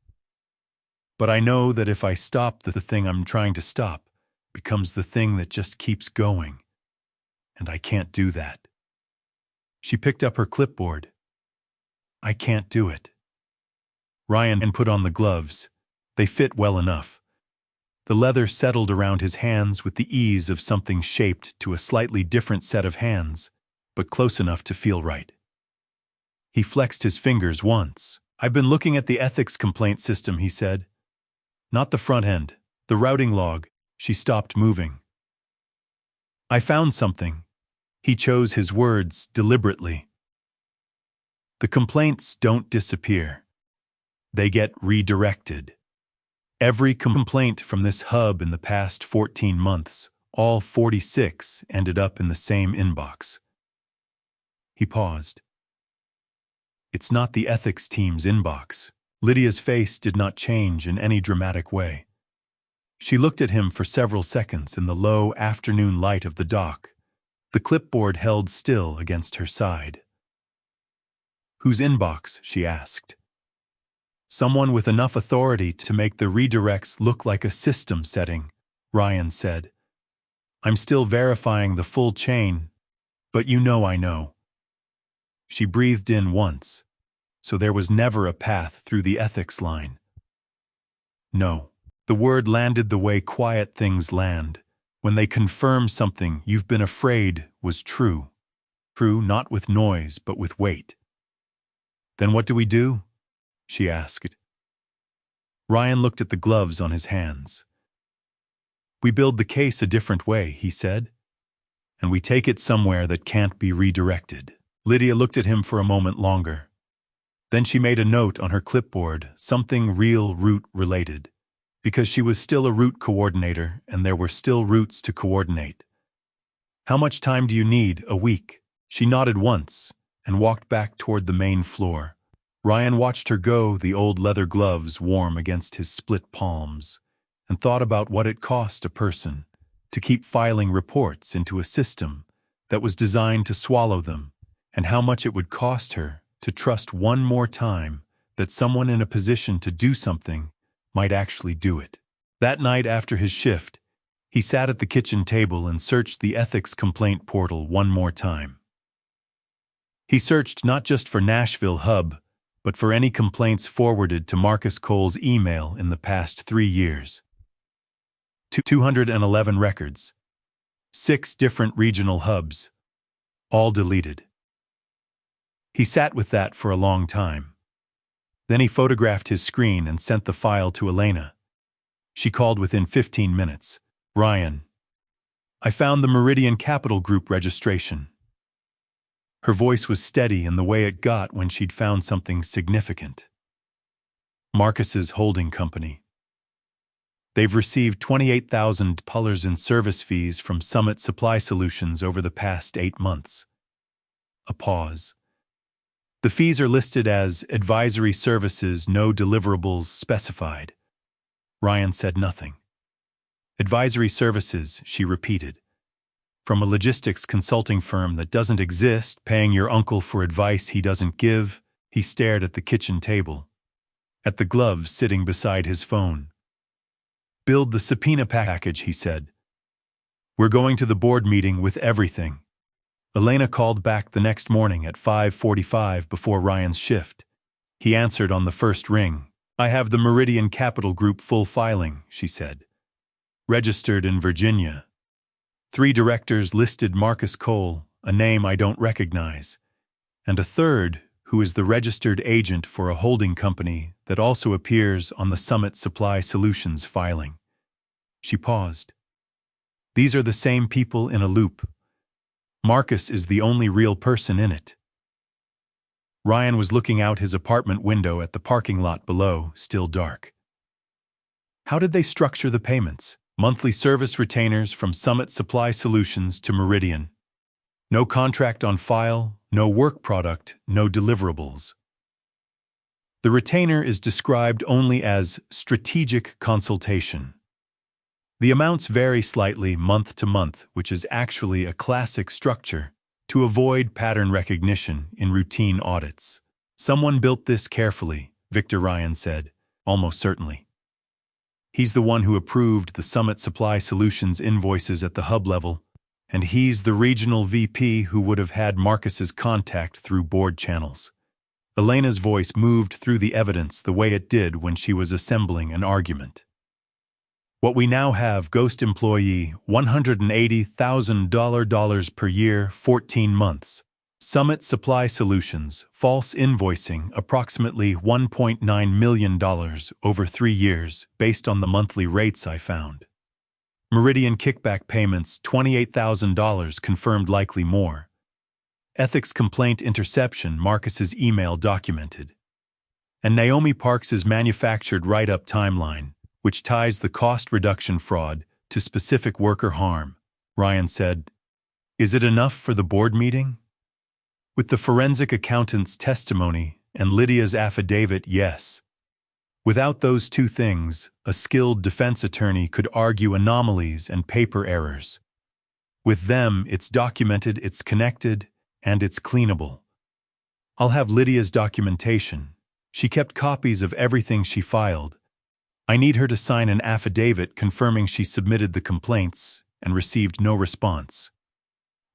But I know that if I stop, the thing I'm trying to stop becomes the thing that just keeps going. And I can't do that." She picked up her clipboard. "I can't do it." Ryan put on the gloves. They fit well enough. The leather settled around his hands with the ease of something shaped to a slightly different set of hands, but close enough to feel right. He flexed his fingers once. "I've been looking at the ethics complaint system," he said. "Not the front end, the routing log." She stopped moving. "I found something." He chose his words deliberately. "The complaints don't disappear. They get redirected. Every complaint from this hub in the past 14 months, all 46, ended up in the same inbox." He paused. "It's not the ethics team's inbox." Lydia's face did not change in any dramatic way. She looked at him for several seconds in the low afternoon light of the dock, the clipboard held still against her side. "Whose inbox?" she asked. "Someone with enough authority to make the redirects look like a system setting," Ryan said. "I'm still verifying the full chain, but you know I know." She breathed in once, so there was never a path through the ethics line. No. The word landed the way quiet things land, when they confirm something you've been afraid was true. True not with noise, but with weight. Then what do we do? She asked. Ryan looked at the gloves on his hands. We build the case a different way, he said, and we take it somewhere that can't be redirected. Lydia looked at him for a moment longer. Then she made a note on her clipboard, something real route-related, because she was still a route coordinator and there were still routes to coordinate. How much time do you need? A week? She nodded once and walked back toward the main floor. Ryan watched her go, the old leather gloves warm against his split palms, and thought about what it cost a person to keep filing reports into a system that was designed to swallow them, and how much it would cost her to trust one more time that someone in a position to do something might actually do it. That night after his shift, he sat at the kitchen table and searched the ethics complaint portal one more time. He searched not just for Nashville Hub, but for any complaints forwarded to Marcus Cole's email in the past 3 years. 211 records. 6 different regional hubs. All deleted. He sat with that for a long time. Then he photographed his screen and sent the file to Elena. She called within 15 minutes. Ryan, I found the Meridian Capital Group registration. Her voice was steady in the way it got when she'd found something significant. Marcus's holding company. They've received $28,000 in service fees from Summit Supply Solutions over the past 8 months. A pause. The fees are listed as advisory services, no deliverables specified. Ryan said nothing. Advisory services, she repeated. From a logistics consulting firm that doesn't exist, paying your uncle for advice he doesn't give. He stared at the kitchen table, at the gloves sitting beside his phone. Build the subpoena package, he said. We're going to the board meeting with everything. Elena called back the next morning at 5:45 before Ryan's shift. He answered on the first ring. I have the Meridian Capital Group full filing, she said. Registered in Virginia. 3 directors listed Marcus Cole, a name I don't recognize, and a third who is the registered agent for a holding company that also appears on the Summit Supply Solutions filing. She paused. These are the same people in a loop. Marcus is the only real person in it. Ryan was looking out his apartment window at the parking lot below, still dark. How did they structure the payments? Monthly service retainers from Summit Supply Solutions to Meridian. No contract on file, no work product, no deliverables. The retainer is described only as strategic consultation. The amounts vary slightly month to month, which is actually a classic structure to avoid pattern recognition in routine audits. Someone built this carefully, Victor Ryan said, almost certainly. He's the one who approved the Summit Supply Solutions invoices at the hub level, and he's the regional VP who would have had Marcus's contact through board channels. Elena's voice moved through the evidence the way it did when she was assembling an argument. What we now have, ghost employee, $180,000 per year, 14 months. Summit Supply Solutions, false invoicing, approximately $1.9 million over 3 years, based on the monthly rates I found. Meridian kickback payments, $28,000, confirmed, likely more. Ethics complaint interception, Marcus's email documented. And Naomi Parks's manufactured write-up timeline, which ties the cost reduction fraud to specific worker harm. Ryan said, Is it enough for the board meeting? With the forensic accountant's testimony and Lydia's affidavit, yes. Without those 2 things, a skilled defense attorney could argue anomalies and paper errors. With them, it's documented, it's connected, and it's cleanable. I'll have Lydia's documentation. She kept copies of everything she filed. I need her to sign an affidavit confirming she submitted the complaints and received no response.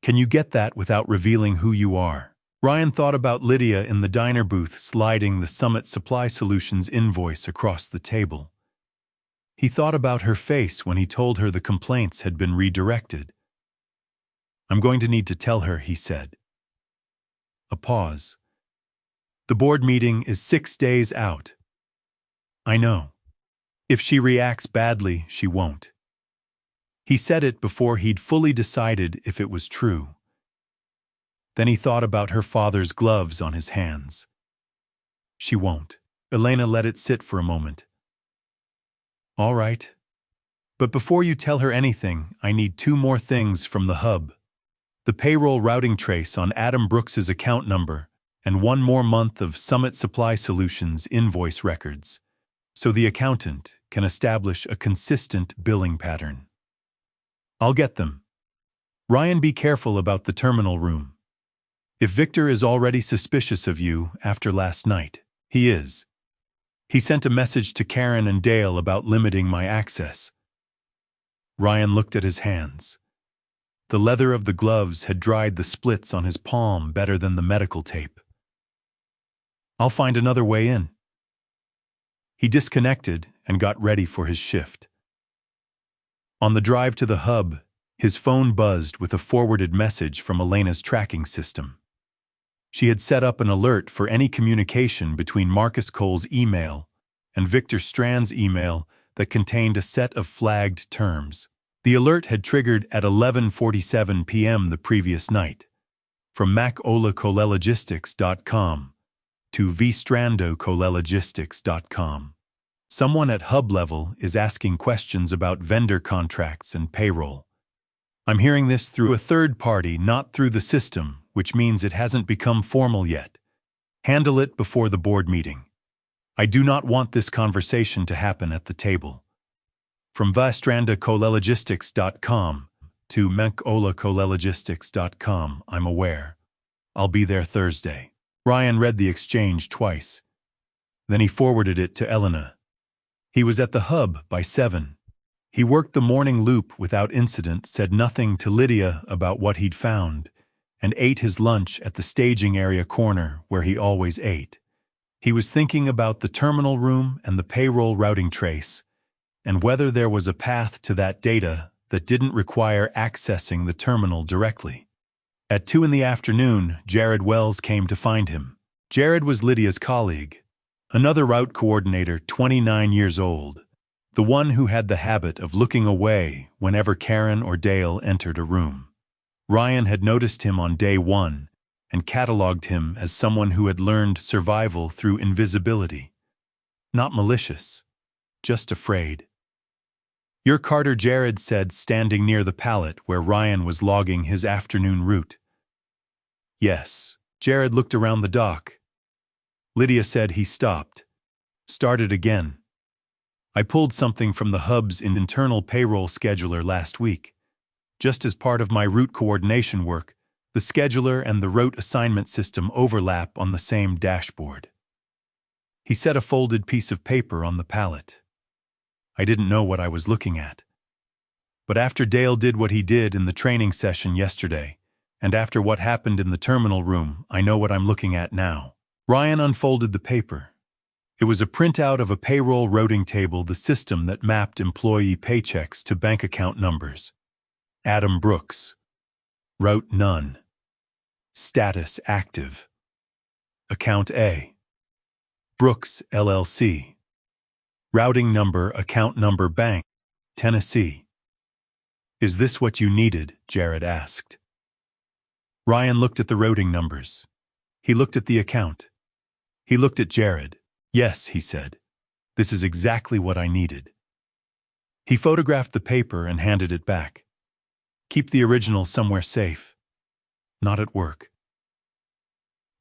Can you get that without revealing who you are? Ryan thought about Lydia in the diner booth sliding the Summit Supply Solutions invoice across the table. He thought about her face when he told her the complaints had been redirected. "I'm going to need to tell her," he said. A pause. "The board meeting is 6 days out." "I know. If she reacts badly, she won't." He said it before he'd fully decided if it was true. Then he thought about her father's gloves on his hands. "She won't." Elena let it sit for a moment. "All right. But before you tell her anything, I need 2 more things from the hub. The payroll routing trace on Adam Brooks's account number and 1 more month of Summit Supply Solutions invoice records, so the accountant can establish a consistent billing pattern." "I'll get them. Ryan, be careful about the terminal room. If Victor is already suspicious of you after last night, he is. He sent a message to Karen and Dale about limiting my access." Ryan looked at his hands. The leather of the gloves had dried the splits on his palm better than the medical tape. "I'll find another way in." He disconnected and got ready for his shift. On the drive to the hub, his phone buzzed with a forwarded message from Elena's tracking system. She had set up an alert for any communication between Marcus Cole's email and Victor Strand's email that contained a set of flagged terms. The alert had triggered at 11:47 p.m. the previous night, from macolacolelegistics.com to vstrandocolelegistics.com. Someone at hub level is asking questions about vendor contracts and payroll. I'm hearing this through a third party, not through the system, which means it hasn't become formal yet. Handle it before the board meeting. I do not want this conversation to happen at the table. From vstrandocolelegistics.com to macolacolelegistics.com, I'm aware. I'll be there Thursday. Ryan read the exchange twice. Then he forwarded it to Elena. He was at the hub by 7. He worked the morning loop without incident, said nothing to Lydia about what he'd found, and ate his lunch at the staging area corner where he always ate. He was thinking about the terminal room and the payroll routing trace, and whether there was a path to that data that didn't require accessing the terminal directly. At 2 in the afternoon, Jared Wells came to find him. Jared was Lydia's colleague, another route coordinator, 29 years old, the one who had the habit of looking away whenever Karen or Dale entered a room. Ryan had noticed him on day 1 and cataloged him as someone who had learned survival through invisibility. Not malicious, just afraid. "You're Carter," Jared said, standing near the pallet where Ryan was logging his afternoon route. "Yes." Jared looked around the dock. Lydia said he stopped. "Started again. I pulled something from the hub's internal payroll scheduler last week. Just as part of my route coordination work, the scheduler and the route assignment system overlap on the same dashboard." He set a folded piece of paper on the pallet. "I didn't know what I was looking at. But after Dale did what he did in the training session yesterday, and after what happened in the terminal room, I know what I'm looking at now." Ryan unfolded the paper. It was a printout of a payroll routing table, the system that mapped employee paychecks to bank account numbers. Adam Brooks. Route none. Status active. Account A. Brooks, LLC. Routing number, account number, bank, Tennessee. "Is this what you needed?" Jared asked. Ryan looked at the routing numbers. He looked at the account. He looked at Jared. "Yes," he said. "This is exactly what I needed." He photographed the paper and handed it back. "Keep the original somewhere safe. Not at work."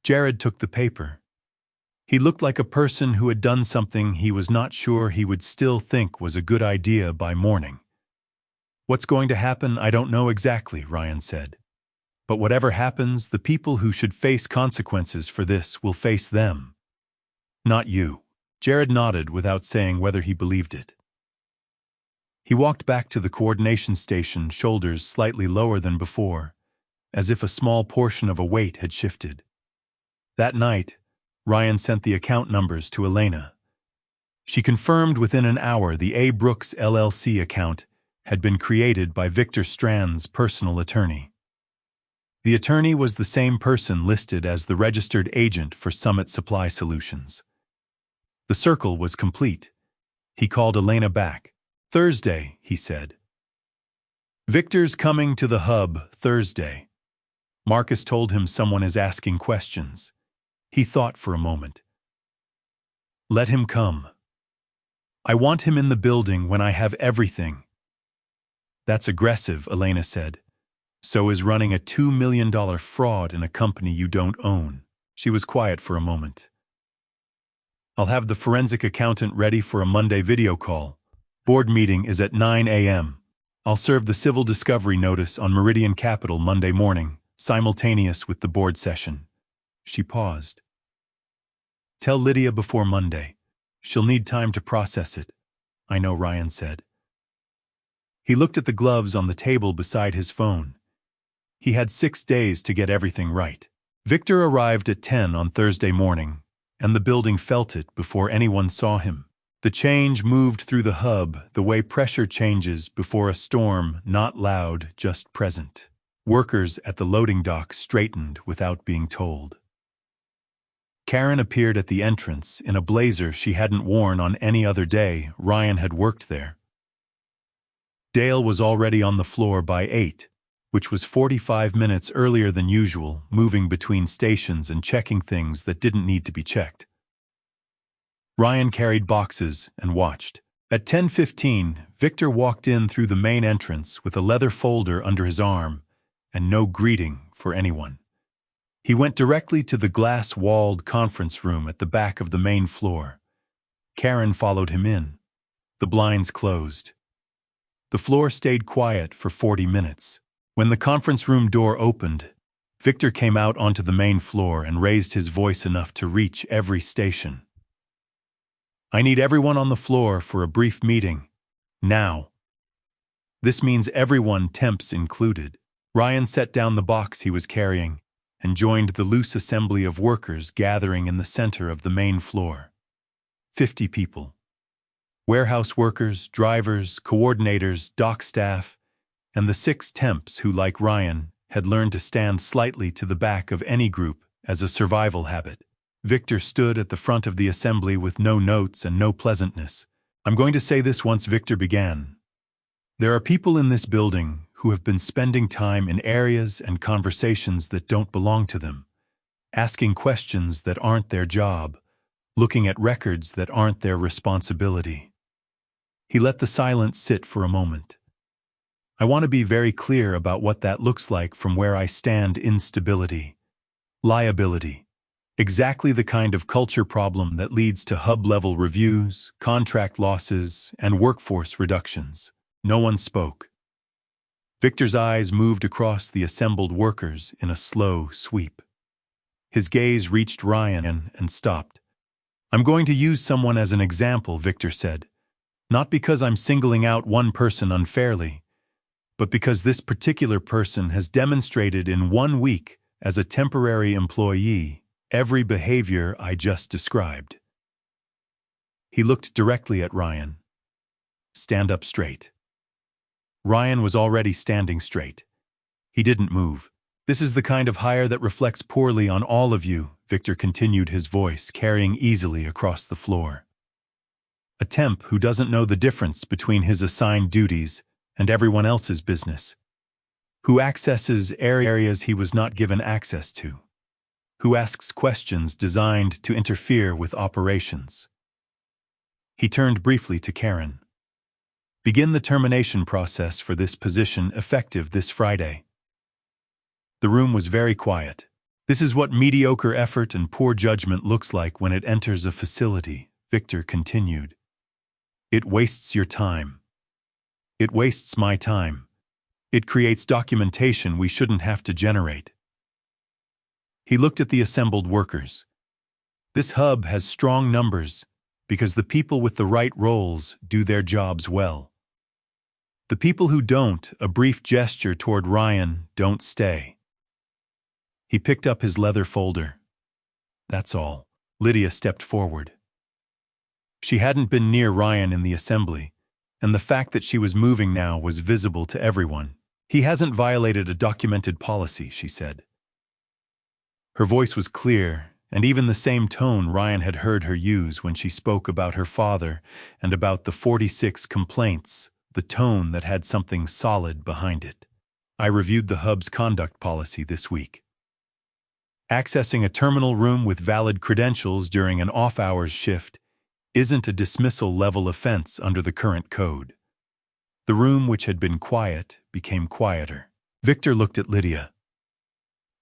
Jared took the paper. He looked like a person who had done something he was not sure he would still think was a good idea by morning. "What's going to happen, I don't know exactly," Ryan said. "But whatever happens, the people who should face consequences for this will face them. Not you." Jared nodded without saying whether he believed it. He walked back to the coordination station, shoulders slightly lower than before, as if a small portion of a weight had shifted. That night, Ryan sent the account numbers to Elena. She confirmed within an hour the A. Brooks LLC account had been created by Victor Strand's personal attorney. The attorney was the same person listed as the registered agent for Summit Supply Solutions. The circle was complete. He called Elena back. "Thursday," he said. "Victor's coming to the hub Thursday." Marcus told him someone is asking questions. He thought for a moment. "Let him come. I want him in the building when I have everything." "That's aggressive," Elena said. "So is running a $2 million fraud in a company you don't own." She was quiet for a moment. "I'll have the forensic accountant ready for a Monday video call. Board meeting is at 9 a.m. I'll serve the civil discovery notice on Meridian Capital Monday morning, simultaneous with the board session." She paused. "Tell Lydia before Monday. She'll need time to process it." "I know," Ryan said. He looked at the gloves on the table beside his phone. He had 6 days to get everything right. Victor arrived at 10 on Thursday morning, and the building felt it before anyone saw him. The change moved through the hub the way pressure changes before a storm, not loud, just present. Workers at the loading dock straightened without being told. Karen appeared at the entrance in a blazer she hadn't worn on any other day Ryan had worked there. Dale was already on the floor by 8, which was 45 minutes earlier than usual, moving between stations and checking things that didn't need to be checked. Ryan carried boxes and watched. At 10:15, Victor walked in through the main entrance with a leather folder under his arm and no greeting for anyone. He went directly to the glass-walled conference room at the back of the main floor. Karen followed him in. The blinds closed. The floor stayed quiet for 40 minutes. When the conference room door opened, Victor came out onto the main floor and raised his voice enough to reach every station. "I need everyone on the floor for a brief meeting. Now." This means everyone, temps included. Ryan set down the box he was carrying and joined the loose assembly of workers gathering in the center of the main floor. 50 people. Warehouse workers, drivers, coordinators, dock staff, and the 6 temps who, like Ryan, had learned to stand slightly to the back of any group as a survival habit. Victor stood at the front of the assembly with no notes and no pleasantness. "I'm going to say this once," Victor began. "There are people in this building who have been spending time in areas and conversations that don't belong to them, asking questions that aren't their job, looking at records that aren't their responsibility." He let the silence sit for a moment. "I want to be very clear about what that looks like from where I stand. Instability. Liability. Exactly the kind of culture problem that leads to hub-level reviews, contract losses, and workforce reductions." No one spoke. Victor's eyes moved across the assembled workers in a slow sweep. His gaze reached Ryan and stopped. "I'm going to use someone as an example," Victor said. "Not because I'm singling out one person unfairly, but because this particular person has demonstrated in 1 week as a temporary employee every behavior I just described." He looked directly at Ryan. "Stand up straight." Ryan was already standing straight. He didn't move. "This is the kind of hire that reflects poorly on all of you," Victor continued, his voice carrying easily across the floor. "A temp who doesn't know the difference between his assigned duties and everyone else's business. Who accesses areas he was not given access to. Who asks questions designed to interfere with operations." He turned briefly to Karen. "Begin the termination process for this position effective this Friday." The room was very quiet. "This is what mediocre effort and poor judgment looks like when it enters a facility," Victor continued. "It wastes your time. It wastes my time. It creates documentation we shouldn't have to generate." He looked at the assembled workers. "This hub has strong numbers because the people with the right roles do their jobs well. The people who don't, a brief gesture toward Ryan, don't stay." He picked up his leather folder. "That's all." Lydia stepped forward. She hadn't been near Ryan in the assembly, and the fact that she was moving now was visible to everyone. He hasn't violated a documented policy, she said. Her voice was clear, and even the same tone Ryan had heard her use when she spoke about her father and about the 46 complaints, the tone that had something solid behind it. I reviewed the hub's conduct policy this week. Accessing a terminal room with valid credentials during an off-hours shift isn't a dismissal-level offense under the current code. The room, which had been quiet, became quieter. Victor looked at Lydia.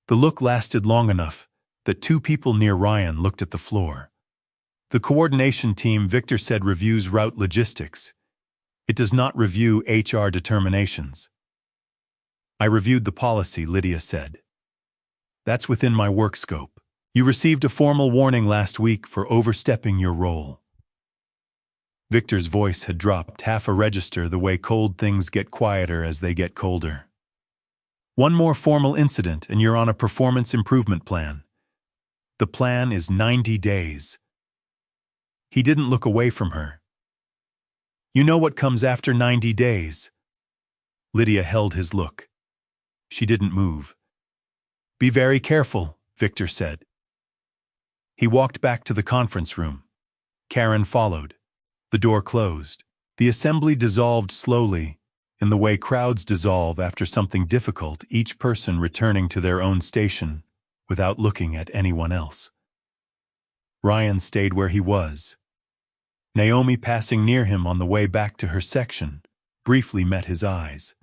The look lasted long enough that two people near Ryan looked at the floor. The coordination team, Victor said, reviews route logistics. It does not review HR determinations. I reviewed the policy, Lydia said. That's within my work scope. You received a formal warning last week for overstepping your role. Victor's voice had dropped half a register, the way cold things get quieter as they get colder. One more formal incident and you're on a performance improvement plan. The plan is 90 days. He didn't look away from her. You know what comes after 90 days? Lydia held his look. She didn't move. Be very careful, Victor said. He walked back to the conference room. Karen followed. The door closed. The assembly dissolved slowly, in the way crowds dissolve after something difficult, each person returning to their own station without looking at anyone else. Ryan stayed where he was. Naomi, passing near him on the way back to her section, briefly met his eyes.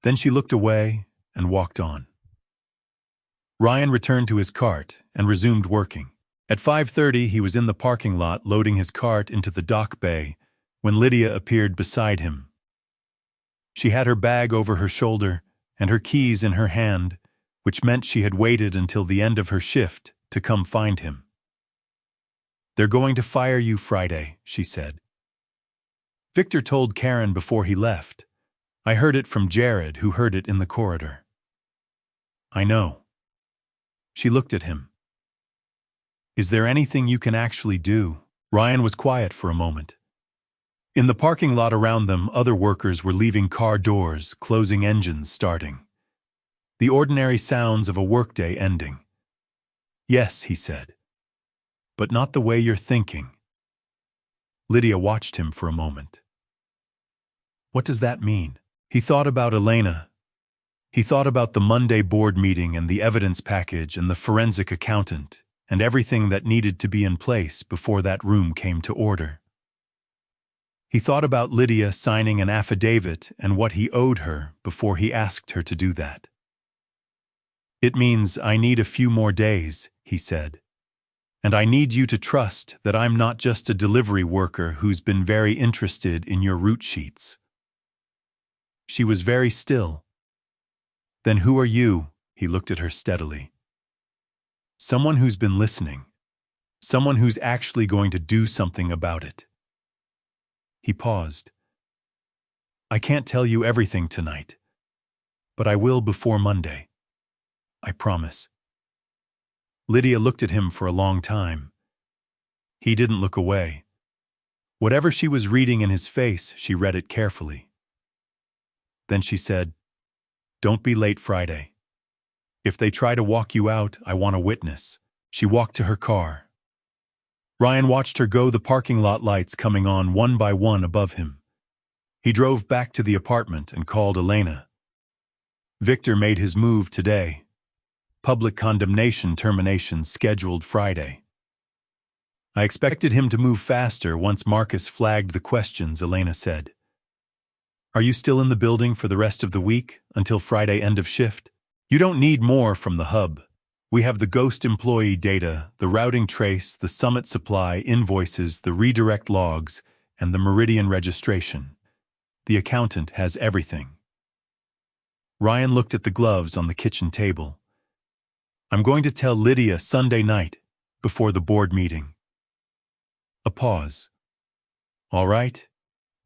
Then she looked away and walked on. Ryan returned to his cart and resumed working. At 5:30, he was in the parking lot loading his cart into the dock bay when Lydia appeared beside him. She had her bag over her shoulder and her keys in her hand, which meant she had waited until the end of her shift to come find him. They're going to fire you Friday, she said. Victor told Karen before he left. I heard it from Jared, who heard it in the corridor. I know. She looked at him. Is there anything you can actually do? Ryan was quiet for a moment. In the parking lot around them, other workers were leaving car doors, closing engines, starting. The ordinary sounds of a workday ending. Yes, he said. But not the way you're thinking. Lydia watched him for a moment. What does that mean? He thought about Elena. He thought about the Monday board meeting and the evidence package and the forensic accountant and everything that needed to be in place before that room came to order. He thought about Lydia signing an affidavit and what he owed her before he asked her to do that. It means I need a few more days, he said. And I need you to trust that I'm not just a delivery worker who's been very interested in your route sheets. She was very still. Then who are you? He looked at her steadily. Someone who's been listening. Someone who's actually going to do something about it. He paused. I can't tell you everything tonight, but I will before Monday. I promise. Lydia looked at him for a long time. He didn't look away. Whatever she was reading in his face, she read it carefully. Then she said, Don't be late Friday. If they try to walk you out, I want a witness. She walked to her car. Ryan watched her go, the parking lot lights coming on one by one above him. He drove back to the apartment and called Elena. Victor made his move today. Public condemnation termination scheduled Friday. I expected him to move faster once Marcus flagged the questions, Elena said. Are you still in the building for the rest of the week, until Friday end of shift? You don't need more from the hub. We have the ghost employee data, the routing trace, the summit supply, invoices, the redirect logs, and the Meridian registration. The accountant has everything. Ryan looked at the gloves on the kitchen table. I'm going to tell Lydia Sunday night, before the board meeting. A pause. All right.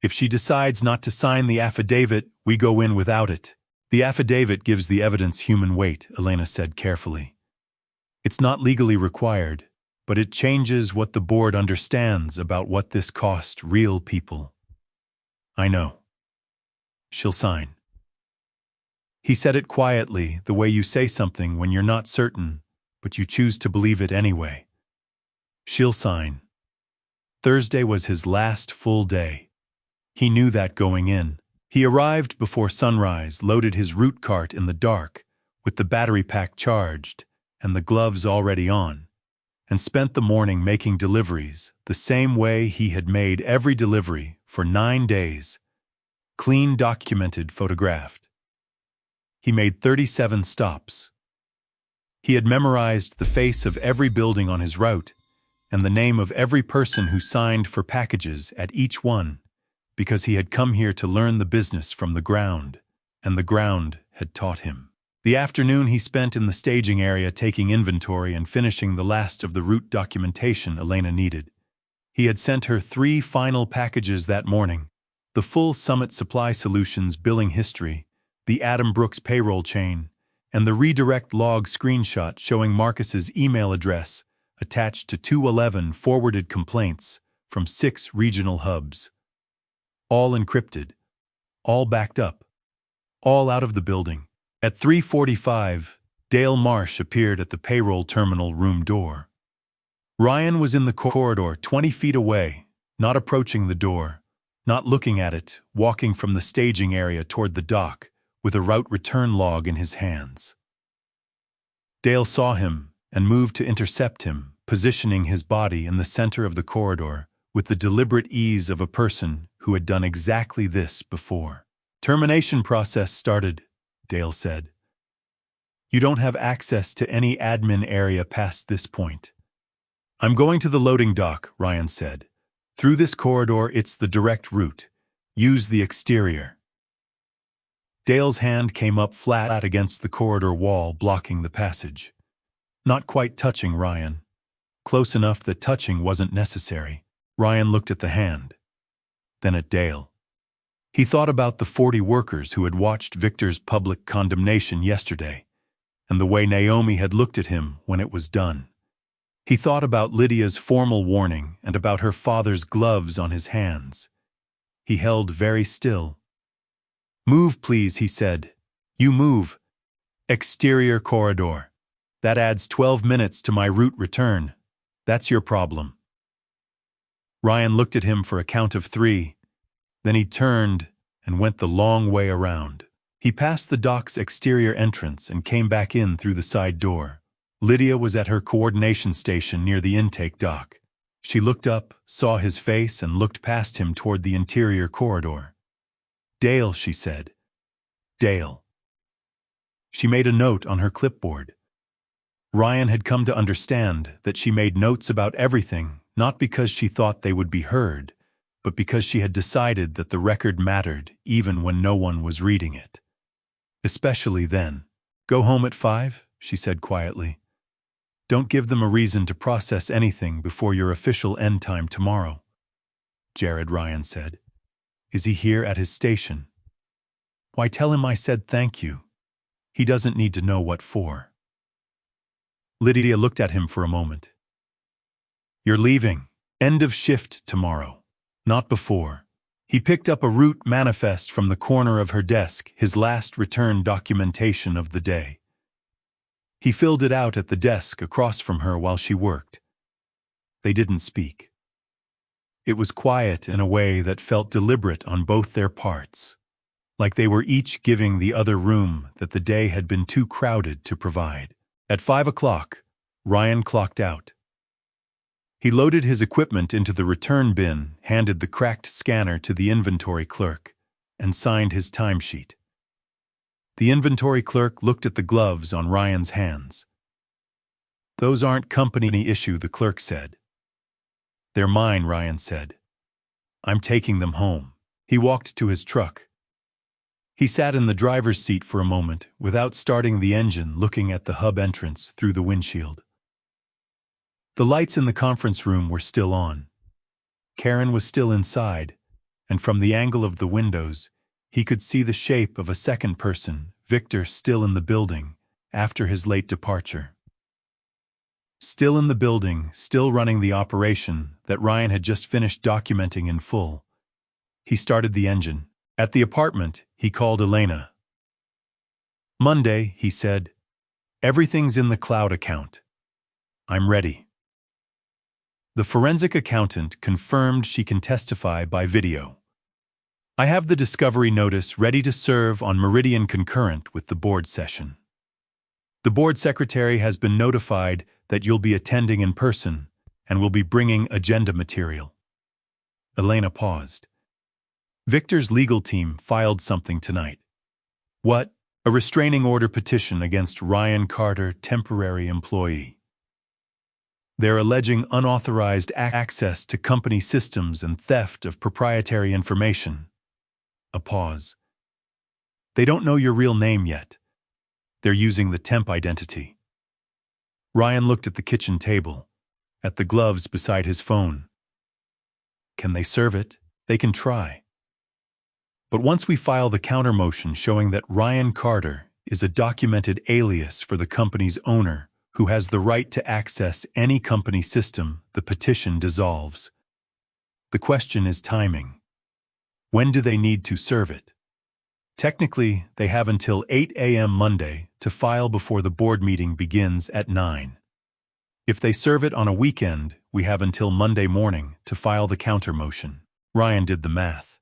If she decides not to sign the affidavit, we go in without it. The affidavit gives the evidence human weight, Elena said carefully. It's not legally required, but it changes what the board understands about what this cost real people. I know. She'll sign. He said it quietly, the way you say something when you're not certain, but you choose to believe it anyway. She'll sign. Thursday was his last full day. He knew that going in. He arrived before sunrise, loaded his route cart in the dark, with the battery pack charged and the gloves already on, and spent the morning making deliveries the same way he had made every delivery for 9 days. Clean, documented, photographed. He made 37 stops. He had memorized the face of every building on his route and the name of every person who signed for packages at each one, because he had come here to learn the business from the ground, and the ground had taught him. The afternoon he spent in the staging area taking inventory and finishing the last of the route documentation Elena needed. He had sent her 3 final packages that morning: the full Summit Supply Solutions billing history, the Adam Brooks payroll chain, and the redirect log screenshot showing Marcus's email address attached to 211 forwarded complaints from 6 regional hubs. All encrypted, all backed up, all out of the building. At 3:45, Dale Marsh appeared at the payroll terminal room door. Ryan was in the corridor 20 feet away, not approaching the door, not looking at it, walking from the staging area toward the dock, with a route return log in his hands. Dale saw him and moved to intercept him, positioning his body in the center of the corridor with the deliberate ease of a person who had done exactly this before. Termination process started, Dale said. You don't have access to any admin area past this point. I'm going to the loading dock, Ryan said. Through this corridor, it's the direct route. Use the exterior. Dale's hand came up flat against the corridor wall, blocking the passage. Not quite touching Ryan. Close enough that touching wasn't necessary. Ryan looked at the hand, then at Dale. He thought about the 40 workers who had watched Victor's public condemnation yesterday, and the way Naomi had looked at him when it was done. He thought about Lydia's formal warning and about her father's gloves on his hands. He held very still. Move, please, he said. You move. Exterior corridor. That adds 12 minutes to my route return. That's your problem. Ryan looked at him for a count of 3. Then he turned and went the long way around. He passed the dock's exterior entrance and came back in through the side door. Lydia was at her coordination station near the intake dock. She looked up, saw his face, and looked past him toward the interior corridor. Dale, she said. Dale. She made a note on her clipboard. Ryan had come to understand that she made notes about everything, not because she thought they would be heard, but because she had decided that the record mattered even when no one was reading it. Especially then. Go home at 5, she said quietly. Don't give them a reason to process anything before your official end time tomorrow. Jared, Ryan said. Is he here at his station? Why, tell him I said thank you. He doesn't need to know what for. Lydia looked at him for a moment. You're leaving. End of shift tomorrow. Not before. He picked up a route manifest from the corner of her desk, his last return documentation of the day. He filled it out at the desk across from her while she worked. They didn't speak. It was quiet in a way that felt deliberate on both their parts, like they were each giving the other room that the day had been too crowded to provide. At 5 o'clock, Ryan clocked out. He loaded his equipment into the return bin, handed the cracked scanner to the inventory clerk, and signed his timesheet. The inventory clerk looked at the gloves on Ryan's hands. Those aren't company issue, the clerk said. They're mine, Ryan said. I'm taking them home. He walked to his truck. He sat in the driver's seat for a moment without starting the engine, looking at the hub entrance through the windshield. The lights in the conference room were still on. Karen was still inside, and from the angle of the windows, he could see the shape of a second person, Victor, still in the building after his late departure. Still in the building, still running the operation that Ryan had just finished documenting in full. He started the engine. At the apartment, he called Elena. "Monday," he said. "Everything's in the cloud account. I'm ready." The forensic accountant confirmed she can testify by video. "I have the discovery notice ready to serve on Meridian concurrent with the board session. The board secretary has been notified that you'll be attending in person and will be bringing agenda material." Elena paused. "Victor's legal team filed something tonight." "What?" "A restraining order petition against Ryan Carter, temporary employee. They're alleging unauthorized access to company systems and theft of proprietary information." A pause. "They don't know your real name yet. They're using the temp identity." Ryan looked at the kitchen table, at the gloves beside his phone. "Can they serve it? They can try. But once we file the counter-motion showing that Ryan Carter is a documented alias for the company's owner who has the right to access any company system, the petition dissolves. The question is timing. When do they need to serve it? Technically, they have until 8 a.m. Monday to file before the board meeting begins at 9. If they serve it on a weekend, we have until Monday morning to file the counter-motion." Ryan did the math.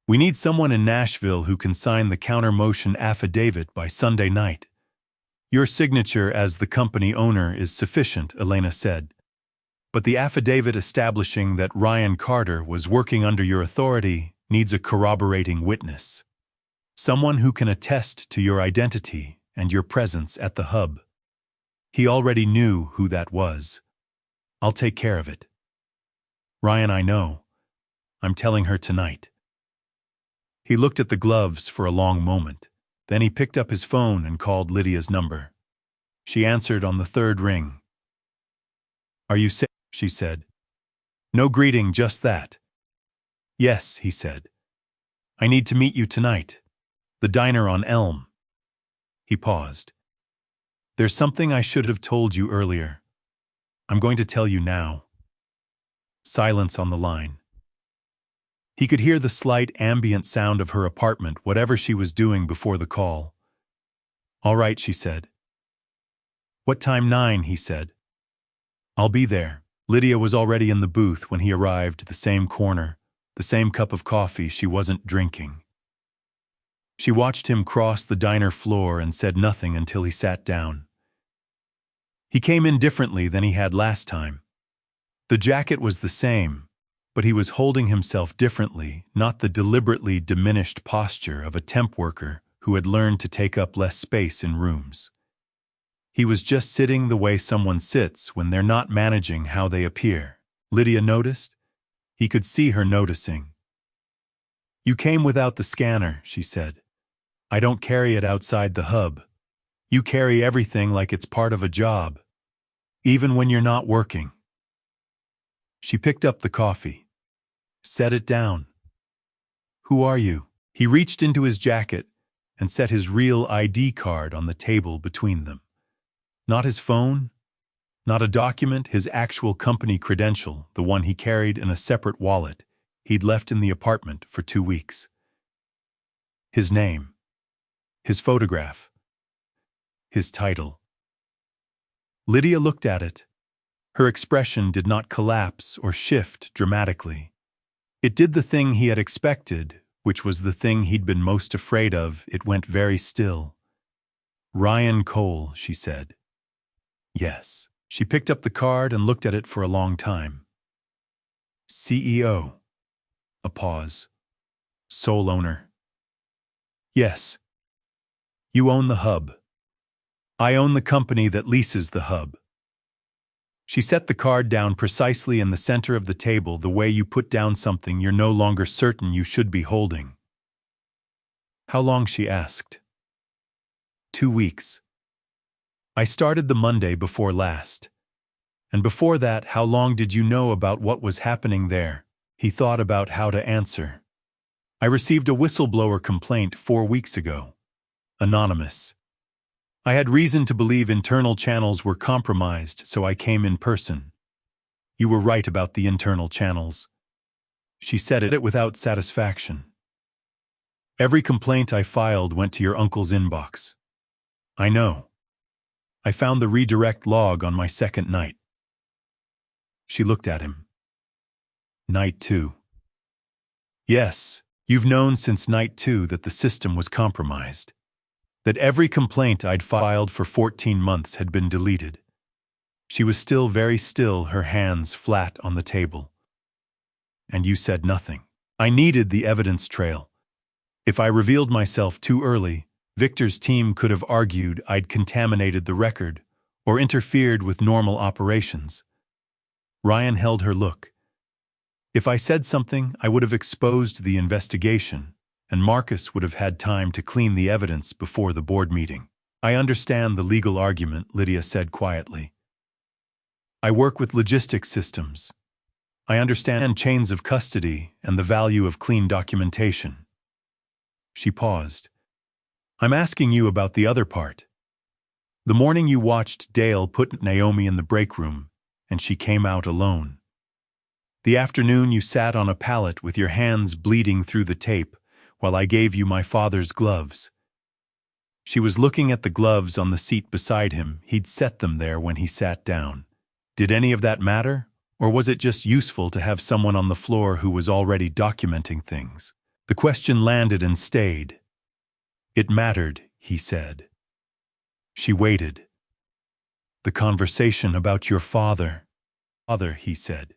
"We need someone in Nashville who can sign the counter-motion affidavit by Sunday night. Your signature as the company owner is sufficient," Elena said. "But the affidavit establishing that Ryan Carter was working under your authority needs a corroborating witness. Someone who can attest to your identity and your presence at the hub." He already knew who that was. "I'll take care of it." "Ryan, I know. I'm telling her tonight." He looked at the gloves for a long moment. Then he picked up his phone and called Lydia's number. She answered on the third ring. "Are you safe?" she said. No greeting, just that. "Yes," he said. "I need to meet you tonight. The diner on Elm." He paused. "There's something I should have told you earlier. I'm going to tell you now." Silence on the line. He could hear the slight ambient sound of her apartment, whatever she was doing before the call. "All right," she said. "What time?" 9, he said. "I'll be there." Lydia was already in the booth when he arrived, the same corner, the same cup of coffee she wasn't drinking. She watched him cross the diner floor and said nothing until he sat down. He came in differently than he had last time. The jacket was the same, but he was holding himself differently, not the deliberately diminished posture of a temp worker who had learned to take up less space in rooms. He was just sitting the way someone sits when they're not managing how they appear. Lydia noticed. He could see her noticing. "You came without the scanner," she said. "I don't carry it outside the hub. You carry everything like it's part of a job, even when you're not working." She picked up the coffee. "Set it down." "Who are you?" He reached into his jacket and set his real ID card on the table between them. Not his phone, not a document, his actual company credential, the one he carried in a separate wallet he'd left in the apartment for 2 weeks. His name, his photograph, his title. Lydia looked at it. Her expression did not collapse or shift dramatically. It did the thing he had expected, which was the thing he'd been most afraid of. It went very still. "Ryan Cole," she said. "Yes." She picked up the card and looked at it for a long time. "CEO." A pause. "Sole owner." "Yes." "You own the hub." "I own the company that leases the hub." She set the card down precisely in the center of the table, the way you put down something you're no longer certain you should be holding. "How long?" she asked. 2 weeks. "I started the Monday before last. And before that, how long did you know about what was happening there?" He thought about how to answer. "I received a whistleblower complaint 4 weeks ago. Anonymous. I had reason to believe internal channels were compromised, so I came in person. You were right about the internal channels. She said it without satisfaction. Every complaint I filed went to your uncle's inbox. I know. I found the redirect log on my second night. She looked at him. Night 2. Yes, you've known since night 2 that the system was compromised. That every complaint I'd filed for 14 months had been deleted. She was still very still, her hands flat on the table. And you said nothing. I needed the evidence trail. If I revealed myself too early, Victor's team could have argued I'd contaminated the record or interfered with normal operations. Ryan held her look. If I said something, I would have exposed the investigation, and Marcus would have had time to clean the evidence before the board meeting. I understand the legal argument, Lydia said quietly. I work with logistics systems. I understand chains of custody and the value of clean documentation. She paused. I'm asking you about the other part. The morning you watched Dale put Naomi in the break room, and she came out alone. The afternoon you sat on a pallet with your hands bleeding through the tape while I gave you my father's gloves. She was looking at the gloves on the seat beside him. He'd set them there when he sat down. Did any of that matter, or was it just useful to have someone on the floor who was already documenting things? The question landed and stayed. It mattered, he said. She waited. The conversation about your father, he said.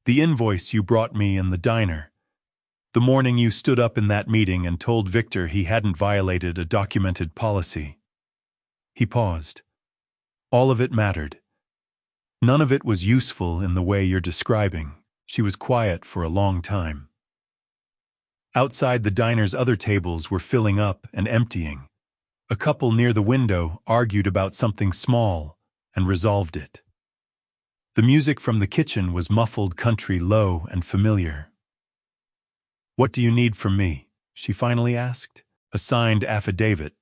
The invoice you brought me in the diner. The morning you stood up in that meeting and told Victor he hadn't violated a documented policy. He paused. All of it mattered. None of it was useful in the way you're describing. She was quiet for a long time. Outside the diner's other tables were filling up and emptying. A couple near the window argued about something small and resolved it. The music from the kitchen was muffled country, low and familiar. What do you need from me? She finally asked. A signed affidavit,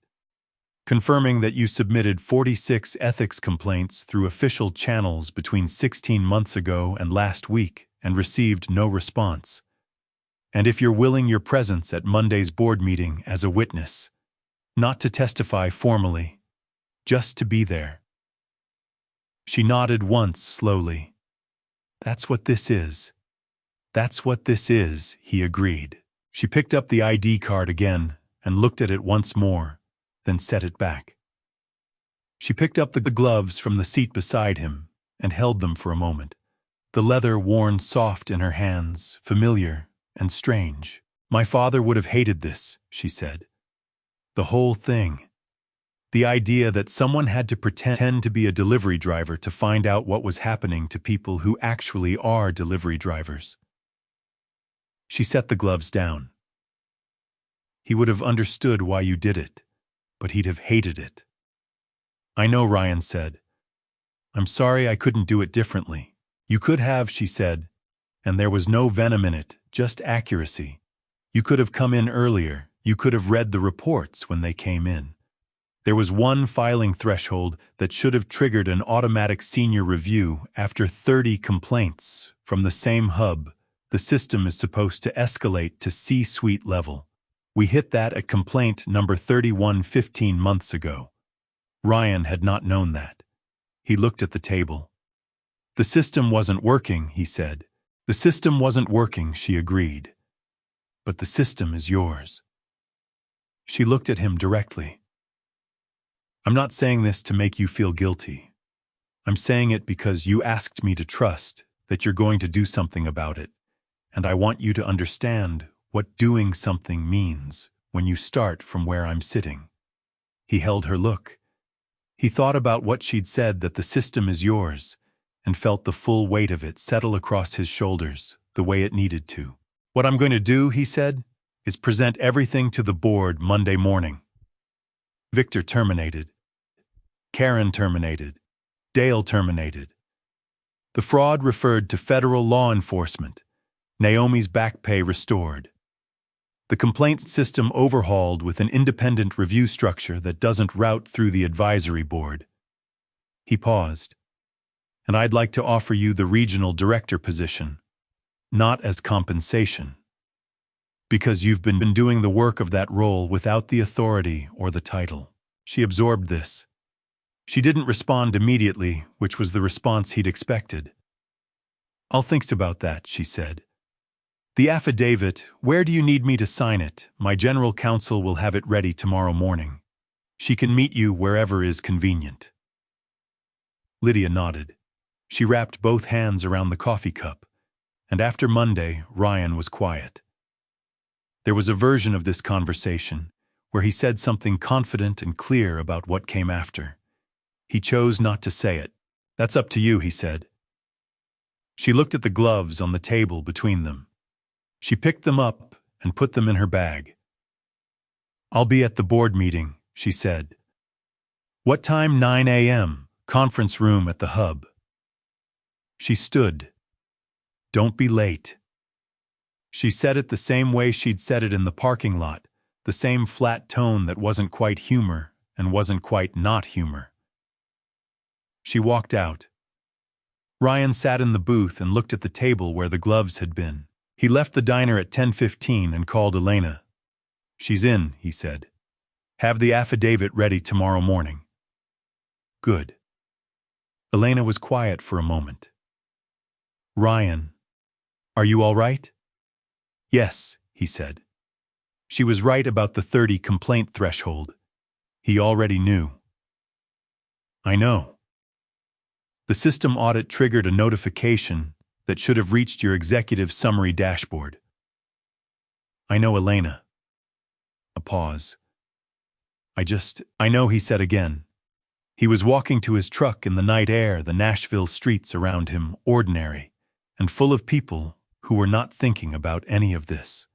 confirming that you submitted 46 ethics complaints through official channels between 16 months ago and last week and received no response. And if you're willing your presence at Monday's board meeting as a witness, not to testify formally, just to be there. She nodded once slowly. That's what this is. That's what this is, he agreed. She picked up the ID card again and looked at it once more, then set it back. She picked up the gloves from the seat beside him and held them for a moment, the leather worn soft in her hands, familiar and strange. My father would have hated this, she said. The whole thing. The idea that someone had to pretend to be a delivery driver to find out what was happening to people who actually are delivery drivers. She set the gloves down. He would have understood why you did it, but he'd have hated it. I know, Ryan said. I'm sorry I couldn't do it differently. You could have, she said, and there was no venom in it, just accuracy. You could have come in earlier. You could have read the reports when they came in. There was one filing threshold that should have triggered an automatic senior review after 30 complaints from the same hub. The system is supposed to escalate to C-suite level. We hit that at complaint number 31 15 months ago. Ryan had not known that. He looked at the table. The system wasn't working, he said. The system wasn't working, she agreed. But the system is yours. She looked at him directly. I'm not saying this to make you feel guilty. I'm saying it because you asked me to trust that you're going to do something about it, and I want you to understand what doing something means when you start from where I'm sitting. He held her look. He thought about what she'd said, that the system is yours, and felt the full weight of it settle across his shoulders the way it needed to. What I'm going to do, he said, is present everything to the board Monday morning. Victor terminated. Karen terminated. Dale terminated. The fraud referred to federal law enforcement. Naomi's back pay restored. The complaints system overhauled with an independent review structure that doesn't route through the advisory board. He paused. And I'd like to offer you the regional director position, not as compensation. Because you've been doing the work of that role without the authority or the title. She absorbed this. She didn't respond immediately, which was the response he'd expected. I'll think about that, she said. The affidavit, where do you need me to sign it? My general counsel will have it ready tomorrow morning. She can meet you wherever is convenient. Lydia nodded. She wrapped both hands around the coffee cup, and after Monday, Ryan was quiet. There was a version of this conversation where he said something confident and clear about what came after. He chose not to say it. That's up to you, he said. She looked at the gloves on the table between them. She picked them up and put them in her bag. I'll be at the board meeting, she said. What time? 9 a.m., conference room at the hub. She stood. Don't be late. She said it the same way she'd said it in the parking lot, the same flat tone that wasn't quite humor and wasn't quite not humor. She walked out. Ryan sat in the booth and looked at the table where the gloves had been. He left the diner at 10:15 and called Elena. She's in, he said. Have the affidavit ready tomorrow morning. Good. Elena was quiet for a moment. Ryan, are you all right? Yes, he said. She was right about the 30 complaint threshold. He already knew. I know. The system audit triggered a notification that should have reached your executive summary dashboard. I know, Elena. A pause. I know, he said again. He was walking to his truck in the night air, the Nashville streets around him ordinary and full of people who were not thinking about any of this.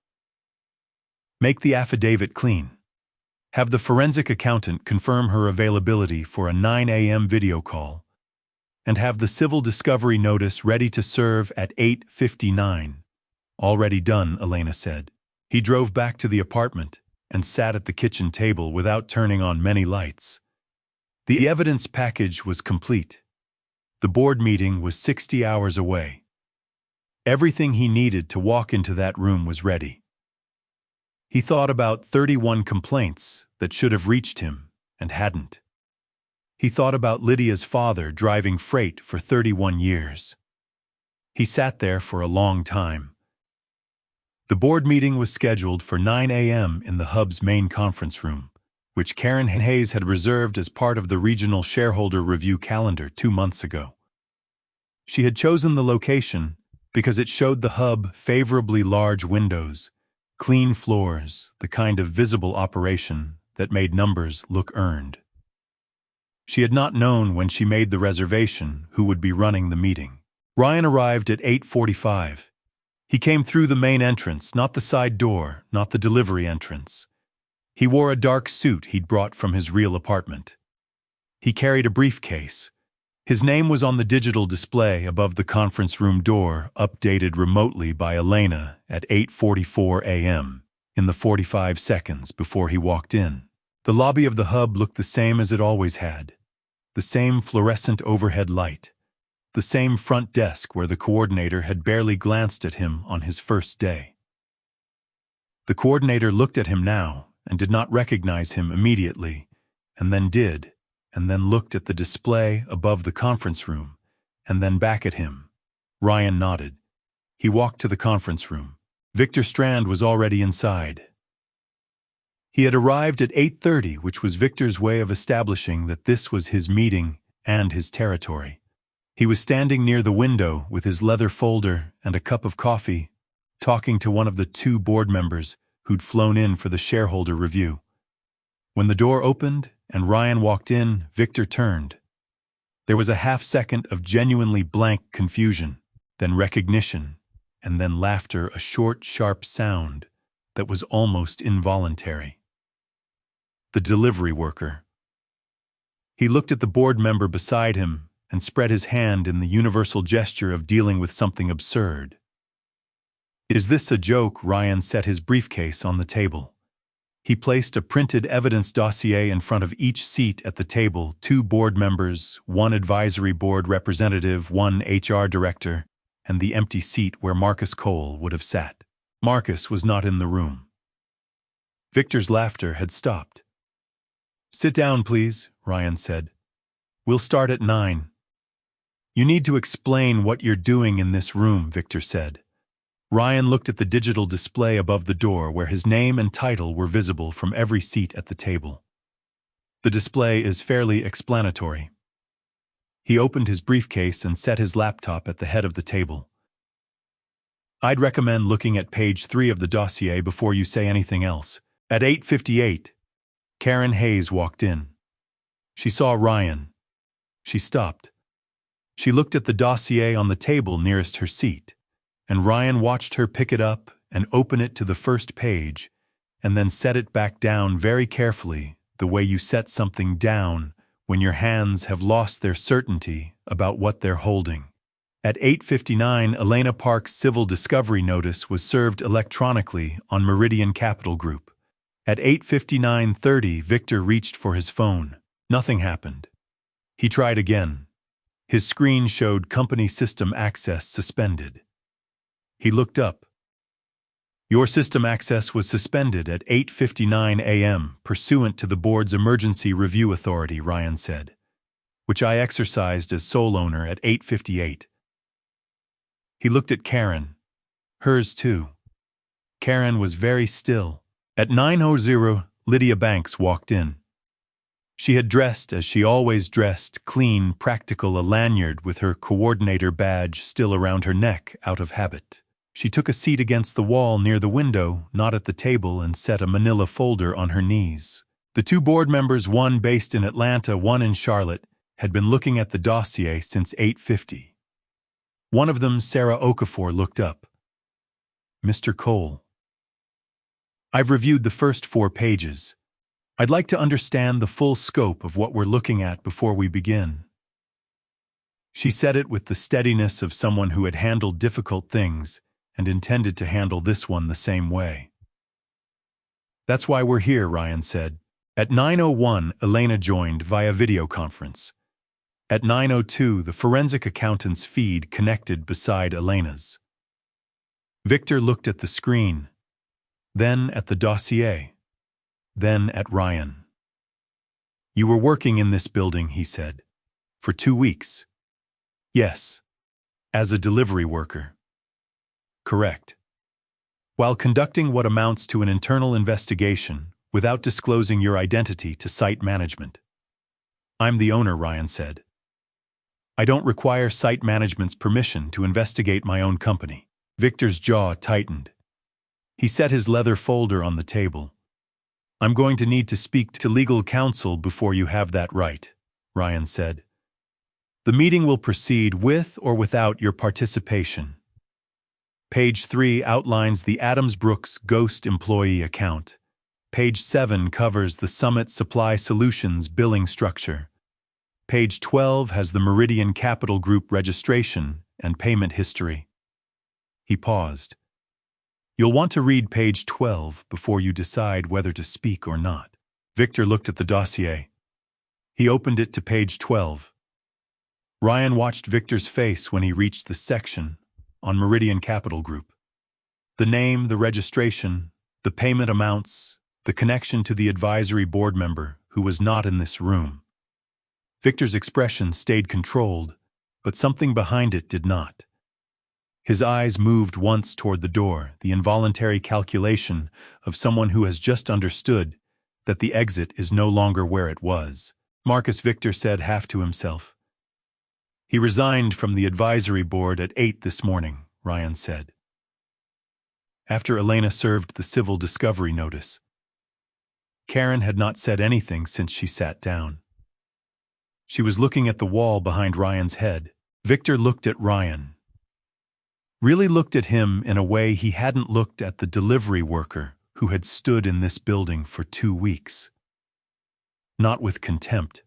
Make the affidavit clean. Have the forensic accountant confirm her availability for a 9 a.m. video call, and have the civil discovery notice ready to serve at 8:59. Already done, Elena said. He drove back to the apartment and sat at the kitchen table without turning on many lights. The evidence package was complete. The board meeting was 60 hours away. Everything he needed to walk into that room was ready. He thought about 31 complaints that should have reached him and hadn't. He thought about Lydia's father driving freight for 31 years. He sat there for a long time. The board meeting was scheduled for 9 a.m. in the hub's main conference room, which Karen Hayes had reserved as part of the regional shareholder review calendar 2 months ago. She had chosen the location because it showed the hub favorably large windows, clean floors, the kind of visible operation that made numbers look earned. She had not known when she made the reservation who would be running the meeting. Ryan arrived at 8:45. He came through the main entrance, not the side door, not the delivery entrance. He wore a dark suit he'd brought from his real apartment. He carried a briefcase. His name was on the digital display above the conference room door, updated remotely by Elena at 8:44 a.m., in the 45 seconds before he walked in. The lobby of the hub looked the same as it always had. The same fluorescent overhead light. The same front desk where the coordinator had barely glanced at him on his first day. The coordinator looked at him now and did not recognize him immediately, and then did, and then looked at the display above the conference room, and then back at him. Ryan nodded. He walked to the conference room. Victor Strand was already inside. He had arrived at 8:30, which was Victor's way of establishing that this was his meeting and his territory. He was standing near the window with his leather folder and a cup of coffee, talking to one of the 2 board members who'd flown in for the shareholder review. When the door opened and Ryan walked in, Victor turned. There was a half-second of genuinely blank confusion, then recognition, and then laughter, a short, sharp sound that was almost involuntary. The delivery worker. He looked at the board member beside him and spread his hand in the universal gesture of dealing with something absurd. Is this a joke? Ryan set his briefcase on the table. He placed a printed evidence dossier in front of each seat at the table, 2 board members, 1 advisory board representative, 1 HR director, and the empty seat where Marcus Cole would have sat. Marcus was not in the room. Victor's laughter had stopped. "Sit down, please," Ryan said. "We'll start at 9. "You need to explain what you're doing in this room," Victor said. Ryan looked at the digital display above the door where his name and title were visible from every seat at the table. The display is fairly explanatory. He opened his briefcase and set his laptop at the head of the table. "I'd recommend looking at page 3 of the dossier before you say anything else." At 8:58, Karen Hayes walked in. She saw Ryan. She stopped. She looked at the dossier on the table nearest her seat, and Ryan watched her pick it up and open it to the first page, and then set it back down very carefully, the way you set something down when your hands have lost their certainty about what they're holding. At 8:59, Elena Park's civil discovery notice was served electronically on Meridian Capital Group. At 8:59:30, Victor reached for his phone. Nothing happened. He tried again. His screen showed company system access suspended. He looked up. "Your system access was suspended at 8:59 a.m. pursuant to the board's emergency review authority," Ryan said, "which I exercised as sole owner at 8:58. He looked at Karen. Hers too. Karen was very still. At 9:00, Lydia Banks walked in. She had dressed as she always dressed, clean, practical, a lanyard with her coordinator badge still around her neck, out of habit. She took a seat against the wall near the window, not at the table, and set a manila folder on her knees. The 2 board members, one based in Atlanta, one in Charlotte, had been looking at the dossier since 8:50. One of them, Sarah Okafor, looked up. "Mr. Cole, I've reviewed the first 4 pages. I'd like to understand the full scope of what we're looking at before we begin." She said it with the steadiness of someone who had handled difficult things and intended to handle this one the same way. "That's why we're here," Ryan said. At 9:01, Elena joined via video conference. At 9:02, the forensic accountant's feed connected beside Elena's. Victor looked at the screen, then at the dossier, then at Ryan. "You were working in this building," he said, "for 2 weeks." "Yes. As a delivery worker." "Correct. While conducting what amounts to an internal investigation without disclosing your identity to site management." "I'm the owner," Ryan said. "I don't require site management's permission to investigate my own company." Victor's jaw tightened. He set his leather folder on the table. "I'm going to need to speak to legal counsel before you have that right," Ryan said. "The meeting will proceed with or without your participation." Page 3 outlines the Adams Brooks Ghost employee account. Page 7 covers the Summit Supply Solutions billing structure. Page 12 has the Meridian Capital Group registration and payment history. He paused. "You'll want to read page 12 before you decide whether to speak or not." Victor looked at the dossier. He opened it to page 12. Ryan watched Victor's face when he reached the section on Meridian Capital Group. The name, the registration, the payment amounts, the connection to the advisory board member who was not in this room. Victor's expression stayed controlled, but something behind it did not. His eyes moved once toward the door, the involuntary calculation of someone who has just understood that the exit is no longer where it was. "Marcus," Victor said half to himself. "He resigned from the advisory board at 8 this morning," Ryan said. After Elena served the civil discovery notice. Karen had not said anything since she sat down. She was looking at the wall behind Ryan's head. Victor looked at Ryan. Really looked at him in a way he hadn't looked at the delivery worker who had stood in this building for 2 weeks. Not with contempt.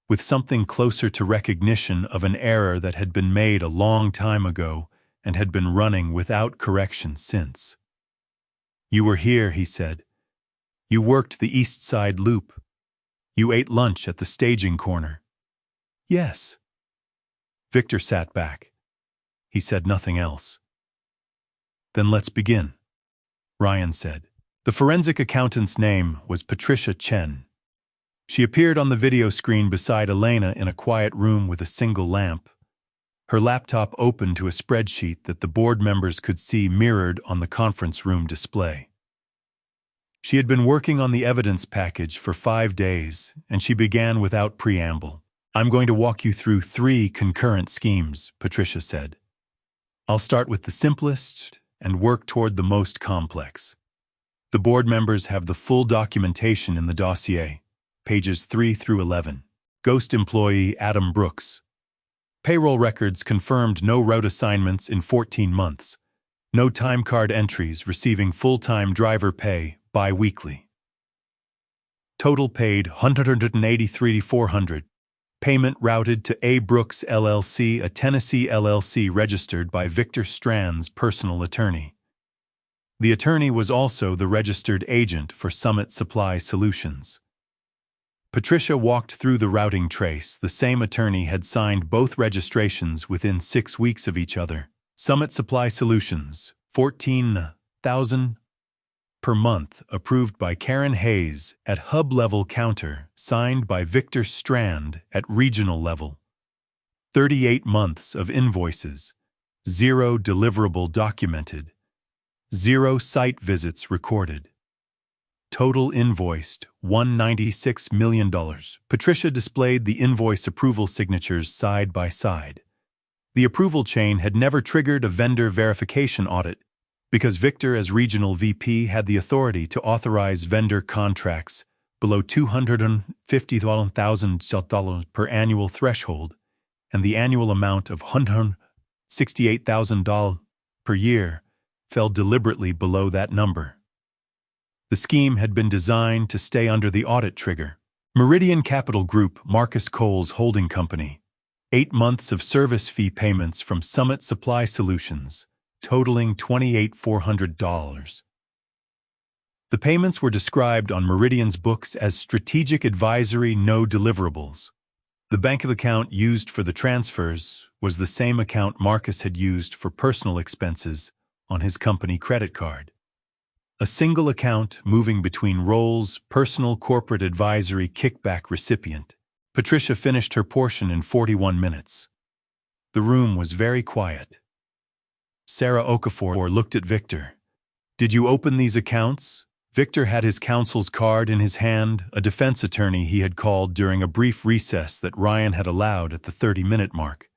With something closer to recognition of an error that had been made a long time ago and had been running without correction since. "You were here," he said. "You worked the East Side Loop. You ate lunch at the staging corner." "Yes." Victor sat back. He said nothing else. "Then let's begin," Ryan said. The forensic accountant's name was Patricia Chen. She appeared on the video screen beside Elena in a quiet room with a single lamp, her laptop open to a spreadsheet that the board members could see mirrored on the conference room display. She had been working on the evidence package for 5 days, and she began without preamble. "I'm going to walk you through 3 concurrent schemes," Patricia said. "I'll start with the simplest and work toward the most complex. The board members have the full documentation in the dossier, pages 3 through 11. Ghost employee Adam Brooks. Payroll records confirmed no route assignments in 14 months. No time card entries, receiving full-time driver pay bi-weekly. Total paid $183,400. Payment routed to A. Brooks LLC, a Tennessee LLC registered by Victor Strand's personal attorney. The attorney was also the registered agent for Summit Supply Solutions." Patricia walked through the routing trace. The same attorney had signed both registrations within 6 weeks of each other. Summit Supply Solutions, $14,000 per month, approved by Karen Hayes at hub-level counter, signed by Victor Strand at regional level. 38 months of invoices, 0 deliverable documented, 0 site visits recorded. Total invoiced $196 million. Patricia displayed the invoice approval signatures side by side. The approval chain had never triggered a vendor verification audit because Victor, as regional VP, had the authority to authorize vendor contracts below $250,000 per annual threshold, and the annual amount of $168,000 per year fell deliberately below that number. The scheme had been designed to stay under the audit trigger. Meridian Capital Group, Marcus Cole's holding company. 8 months of service fee payments from Summit Supply Solutions, totaling $28,400. The payments were described on Meridian's books as strategic advisory no deliverables. The bank account used for the transfers was the same account Marcus had used for personal expenses on his company credit card. A single account moving between roles, personal corporate advisory kickback recipient. Patricia finished her portion in 41 minutes. The room was very quiet. Sarah Okafor looked at Victor. "Did you open these accounts?" Victor had his counsel's card in his hand, a defense attorney he had called during a brief recess that Ryan had allowed at the 30-minute mark.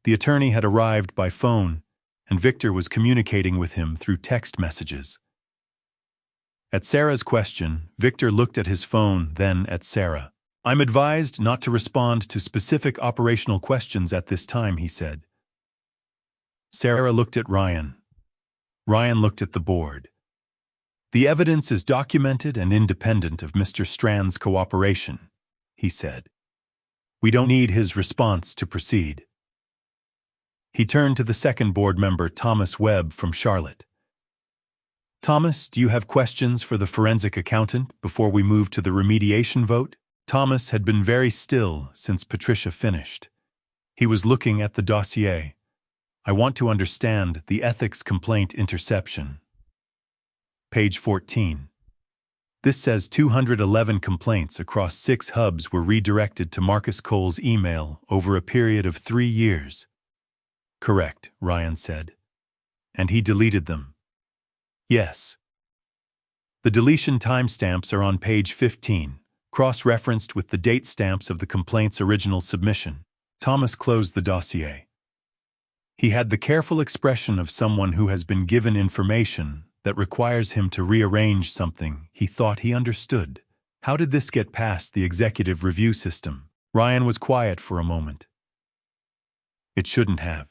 The attorney had arrived by phone, and Victor was communicating with him through text messages. At Sarah's question, Victor looked at his phone, then at Sarah. "I'm advised not to respond to specific operational questions at this time," he said. Sarah looked at Ryan. Ryan looked at the board. "The evidence is documented and independent of Mr. Strand's cooperation," he said. "We don't need his response to proceed." He turned to the second board member, Thomas Webb from Charlotte. "Thomas, do you have questions for the forensic accountant before we move to the remediation vote?" Thomas had been very still since Patricia finished. He was looking at the dossier. "I want to understand the ethics complaint interception." Page 14. This says 211 complaints across 6 hubs were redirected to Marcus Cole's email over a period of 3 years. "Correct," Ryan said. "And he deleted them?" "Yes." The deletion timestamps are on page 15, cross-referenced with the date stamps of the complaint's original submission. Thomas closed the dossier. He had the careful expression of someone who has been given information that requires him to rearrange something he thought he understood. How did this get past the executive review system? Ryan was quiet for a moment. It shouldn't have.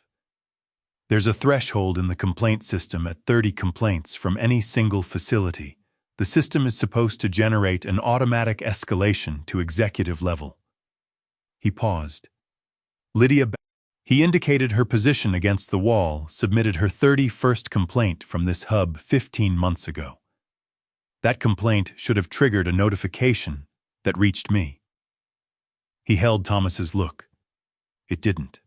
There's a threshold in the complaint system at 30 complaints from any single facility. The system is supposed to generate an automatic escalation to executive level. He paused. He indicated her position against the wall, submitted her 31st complaint from this hub 15 months ago. That complaint should have triggered a notification that reached me. He held Thomas's look. It didn't.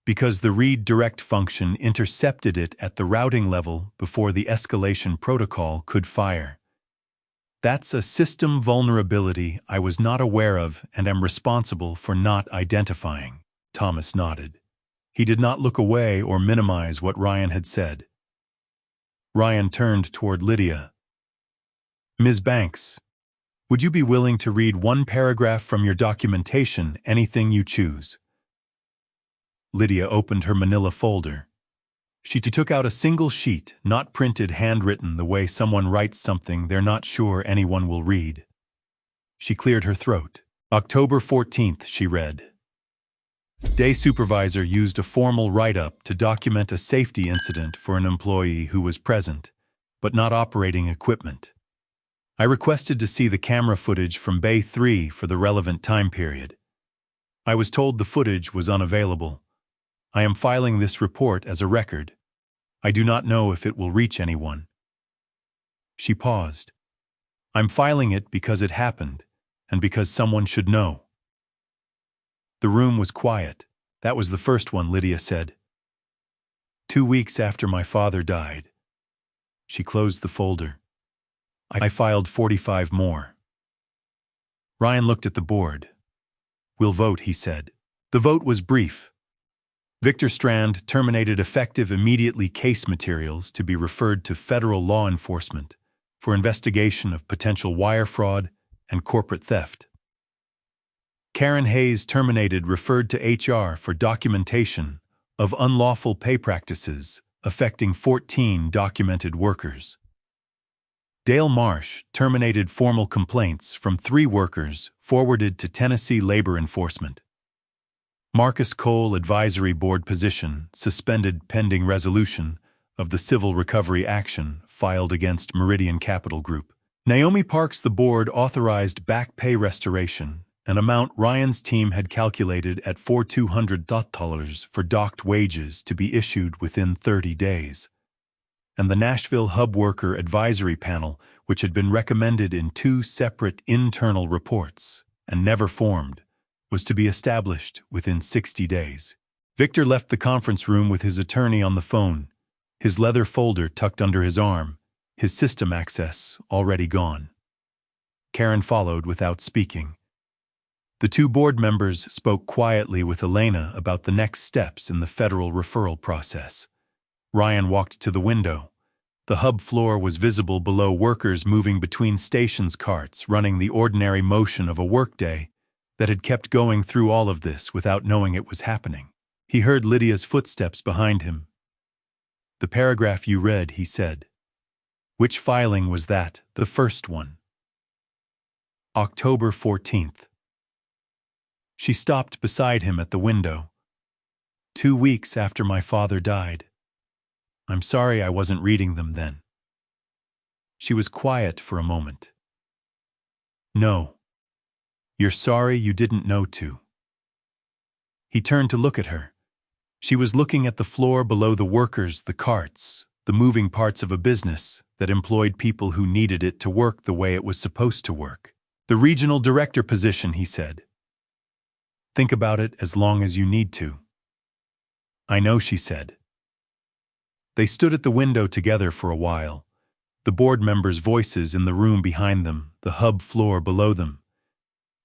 Because the read direct function intercepted it at the routing level before the escalation protocol could fire. That's a system vulnerability I was not aware of and am responsible for not identifying. Thomas nodded. He did not look away or minimize what Ryan had said. Ryan turned toward Lydia. Ms. Banks, would you be willing to read one paragraph from your documentation, anything you choose? Lydia opened her manila folder. She took out a single sheet, not printed, handwritten the way someone writes something they're not sure anyone will read. She cleared her throat. October 14th, she read. Day supervisor used a formal write-up to document a safety incident for an employee who was present, but not operating equipment. I requested to see the camera footage from Bay 3 for the relevant time period. I was told the footage was unavailable. I am filing this report as a record. I do not know if it will reach anyone. She paused. I'm filing it because it happened, and because someone should know. The room was quiet. That was the first one, Lydia said. 2 weeks after my father died. She closed the folder. I filed 45 more. Ryan looked at the board. We'll vote, he said. The vote was brief. Victor Strand terminated effective immediately case materials to be referred to federal law enforcement for investigation of potential wire fraud and corporate theft. Karen Hayes terminated referred to HR for documentation of unlawful pay practices affecting 14 documented workers. Dale Marsh terminated formal complaints from 3 workers forwarded to Tennessee Labor Enforcement. Marcus Cole Advisory Board position suspended pending resolution of the civil recovery action filed against Meridian Capital Group. Naomi Parks, the board authorized back pay restoration, an amount Ryan's team had calculated at $4,200 for docked wages to be issued within 30 days. And the Nashville Hub Worker Advisory Panel, which had been recommended in 2 separate internal reports and never formed, was to be established within 60 days. Victor left the conference room with his attorney on the phone, his leather folder tucked under his arm, his system access already gone. Karen followed without speaking. The 2 board members spoke quietly with Elena about the next steps in the federal referral process. Ryan walked to the window. The hub floor was visible below, workers moving between stations carts, running the ordinary motion of a workday that had kept going through all of this without knowing it was happening. He heard Lydia's footsteps behind him. The paragraph you read, he said. Which filing was that, the first one? October 14th. She stopped beside him at the window. 2 weeks after my father died. I'm sorry I wasn't reading them then. She was quiet for a moment. No. You're sorry you didn't know to. He turned to look at her. She was looking at the floor below the workers, the carts, the moving parts of a business that employed people who needed it to work the way it was supposed to work. The regional director position, he said. Think about it as long as you need to. I know, she said. They stood at the window together for a while, the board members' voices in the room behind them, the hub floor below them.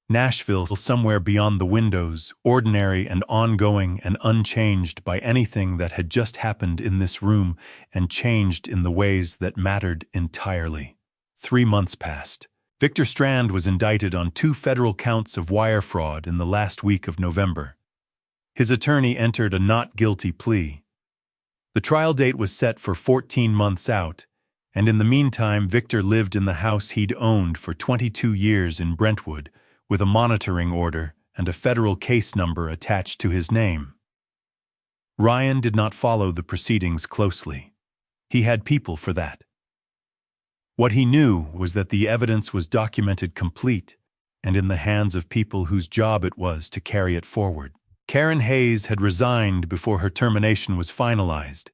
Nashville somewhere beyond the windows, ordinary and ongoing and unchanged by anything that had just happened in this room and changed in the ways that mattered entirely. 3 months passed. Victor Strand was indicted on 2 federal counts of wire fraud in the last week of November. His attorney entered a not guilty plea. The trial date was set for 14 months out, and in the meantime Victor lived in the house he'd owned for 22 years in Brentwood, with a monitoring order and a federal case number attached to his name. Ryan did not follow the proceedings closely. He had people for that. What he knew was that the evidence was documented complete and in the hands of people whose job it was to carry it forward. Karen Hayes had resigned before her termination was finalized,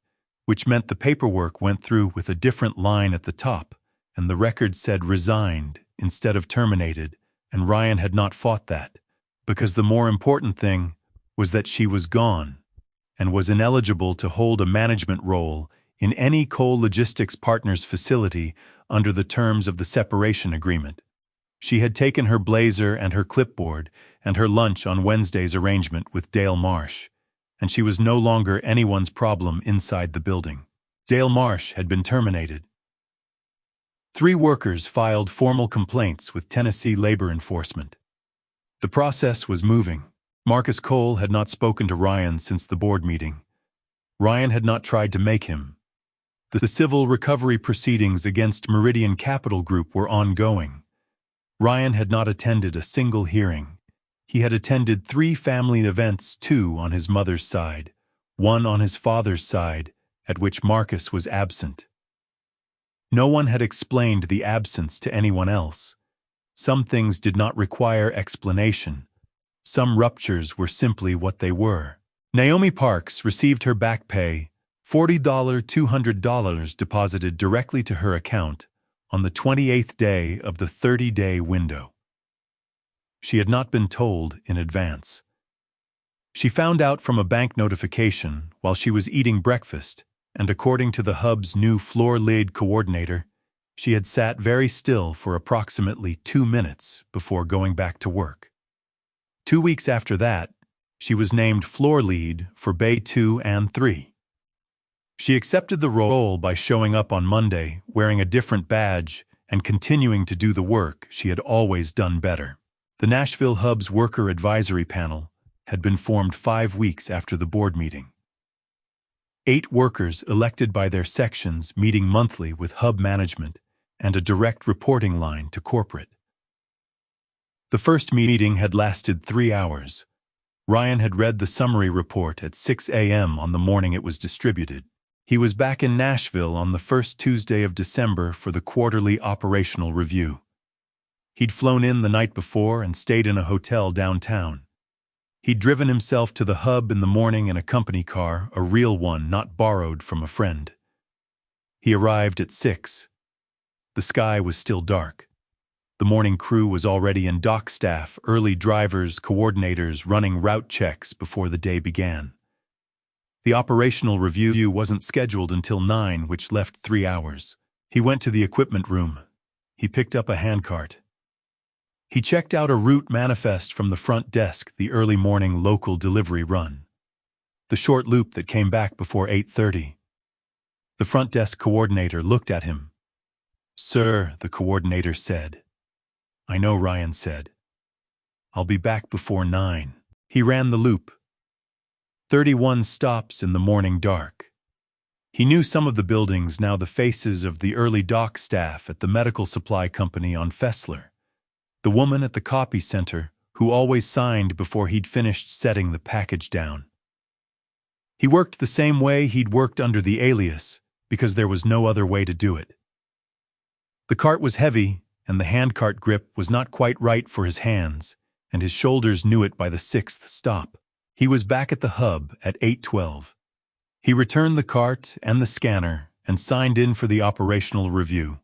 which meant the paperwork went through with a different line at the top, and the record said resigned instead of terminated, and Ryan had not fought that, because the more important thing was that she was gone and was ineligible to hold a management role in any Coal Logistics Partners facility under the terms of the separation agreement. She had taken her blazer and her clipboard and her lunch on Wednesday's arrangement with Dale Marsh, and she was no longer anyone's problem inside the building. Dale Marsh had been terminated. 3 workers filed formal complaints with Tennessee Labor Enforcement. The process was moving. Marcus Cole had not spoken to Ryan since the board meeting. Ryan had not tried to make him. The civil recovery proceedings against Meridian Capital Group were ongoing. Ryan had not attended a single hearing. He had attended 3 family events, 2 on his mother's side, 1 on his father's side, at which Marcus was absent. No one had explained the absence to anyone else. Some things did not require explanation. Some ruptures were simply what they were. Naomi Parks received her back pay, $200 deposited directly to her account on the 28th day of the 30-day window. She had not been told in advance. She found out from a bank notification while she was eating breakfast, and according to the hub's new floor lead coordinator, she had sat very still for approximately 2 minutes before going back to work. 2 weeks after that, she was named floor lead for Bay 2 and 3. She accepted the role by showing up on Monday, wearing a different badge, and continuing to do the work she had always done better. The Nashville Hub's Worker Advisory Panel had been formed 5 weeks after the board meeting. 8 workers elected by their sections meeting monthly with Hub management and a direct reporting line to corporate. The first meeting had lasted 3 hours. Ryan had read the summary report at 6 a.m. on the morning it was distributed. He was back in Nashville on the first Tuesday of December for the quarterly operational review. He'd flown in the night before and stayed in a hotel downtown. He'd driven himself to the Hub in the morning in a company car, a real one not borrowed from a friend. He arrived at 6. The sky was still dark. The morning crew was already in dock staff, early drivers, coordinators running route checks before the day began. The operational review wasn't scheduled until 9, which left 3 hours. He went to the equipment room. He picked up a handcart. He checked out a route manifest from the front desk, the early morning local delivery run. The short loop that came back before 8:30. The front desk coordinator looked at him. "Sir," the coordinator said. "I know," Ryan said. "I'll be back before 9. He ran the loop. 31 stops in the morning dark. He knew some of the buildings, now the faces of the early dock staff at the medical supply company on Fessler. The woman at the copy center who always signed before he'd finished setting the package down. He worked the same way he'd worked under the alias because there was no other way to do it. The cart was heavy, and the handcart grip was not quite right for his hands, and his shoulders knew it by the 6th stop. He was back at the Hub at 8:12. He returned the cart and the scanner and signed in for the operational review.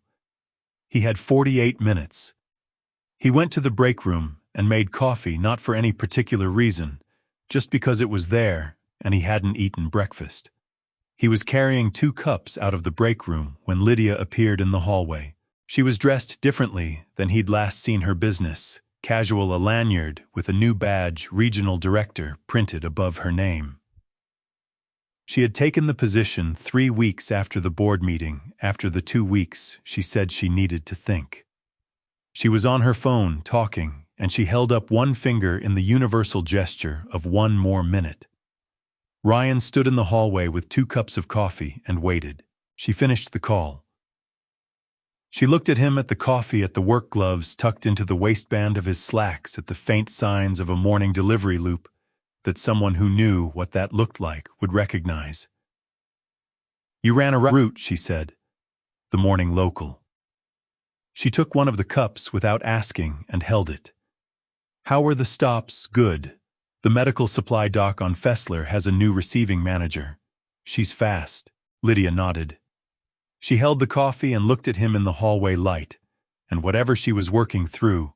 He had 48 minutes. He went to the break room and made coffee, not for any particular reason, just because it was there and he hadn't eaten breakfast. He was carrying 2 cups out of the break room when Lydia appeared in the hallway. She was dressed differently than he'd last seen her business, casual, a lanyard with a new badge, Regional Director, printed above her name. She had taken the position 3 weeks after the board meeting, after the 2 weeks she said she needed to think. She was on her phone, talking, and she held up one finger in the universal gesture of 1 more minute. Ryan stood in the hallway with 2 cups of coffee and waited. She finished the call. She looked at him, at the coffee, at the work gloves tucked into the waistband of his slacks, at the faint signs of a morning delivery loop that someone who knew what that looked like would recognize. "You ran a route," she said. "The morning local." She took one of the cups without asking and held it. "How were the stops?" "Good. The medical supply dock on Fessler has a new receiving manager. She's fast. Lydia nodded. She held the coffee and looked at him in the hallway light, and whatever she was working through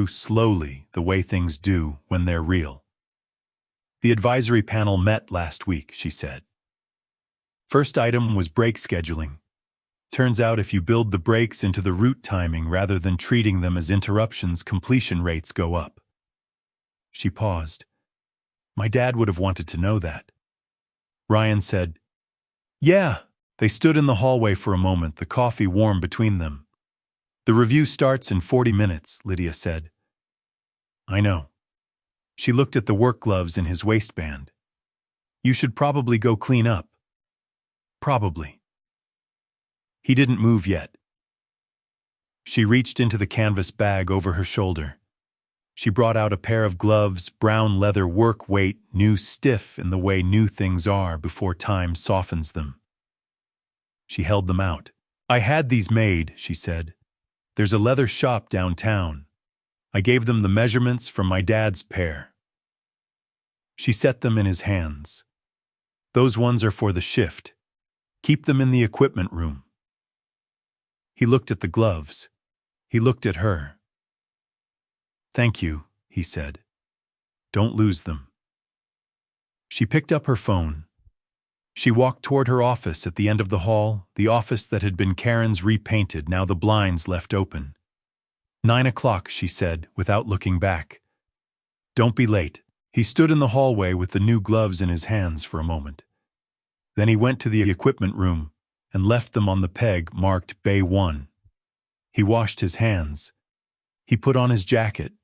slowly, the way things do when they're real. The advisory panel met last week, she said. First item was brake scheduling. Turns out if you build the brakes into the route timing rather than treating them as interruptions, completion rates go up. She paused. My dad would have wanted to know that. Ryan said, Yeah. They stood in the hallway for a moment, the coffee warm between them. The review starts in 40 minutes, Lydia said. I know. She looked at the work gloves in his waistband. You should probably go clean up. Probably. He didn't move yet. She reached into the canvas bag over her shoulder. She brought out a pair of gloves, brown leather work weight, new stiff in the way new things are before time softens them. She held them out. I had these made, she said. There's a leather shop downtown. I gave them the measurements from my dad's pair. She set them in his hands. Those ones are for the shift. Keep them in the equipment room. He looked at the gloves. He looked at her. Thank you, he said. Don't lose them. She picked up her phone. She walked toward her office at the end of the hall, the office that had been Karen's repainted, now the blinds left open. 9 o'clock, she said, without looking back. Don't be late. He stood in the hallway with the new gloves in his hands for a moment. Then he went to the equipment room and left them on the peg marked Bay 1. He washed his hands. He put on his jacket.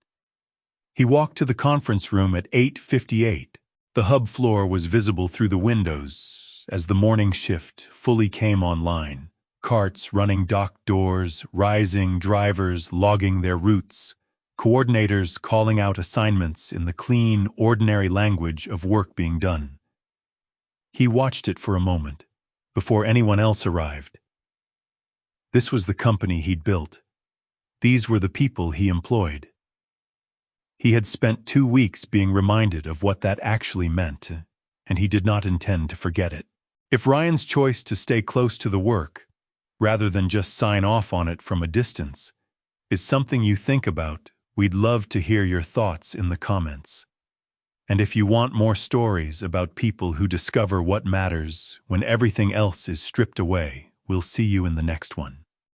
He walked to the conference room at 8:58. The hub floor was visible through the windows as the morning shift fully came online. Carts running dock doors, rising drivers logging their routes, coordinators calling out assignments in the clean, ordinary language of work being done. He watched it for a moment, before anyone else arrived. This was the company he'd built. These were the people he employed. He had spent 2 weeks being reminded of what that actually meant, and he did not intend to forget it. If Ryan's choice to stay close to the work, rather than just sign off on it from a distance, is something you think about, we'd love to hear your thoughts in the comments. And if you want more stories about people who discover what matters when everything else is stripped away, we'll see you in the next one.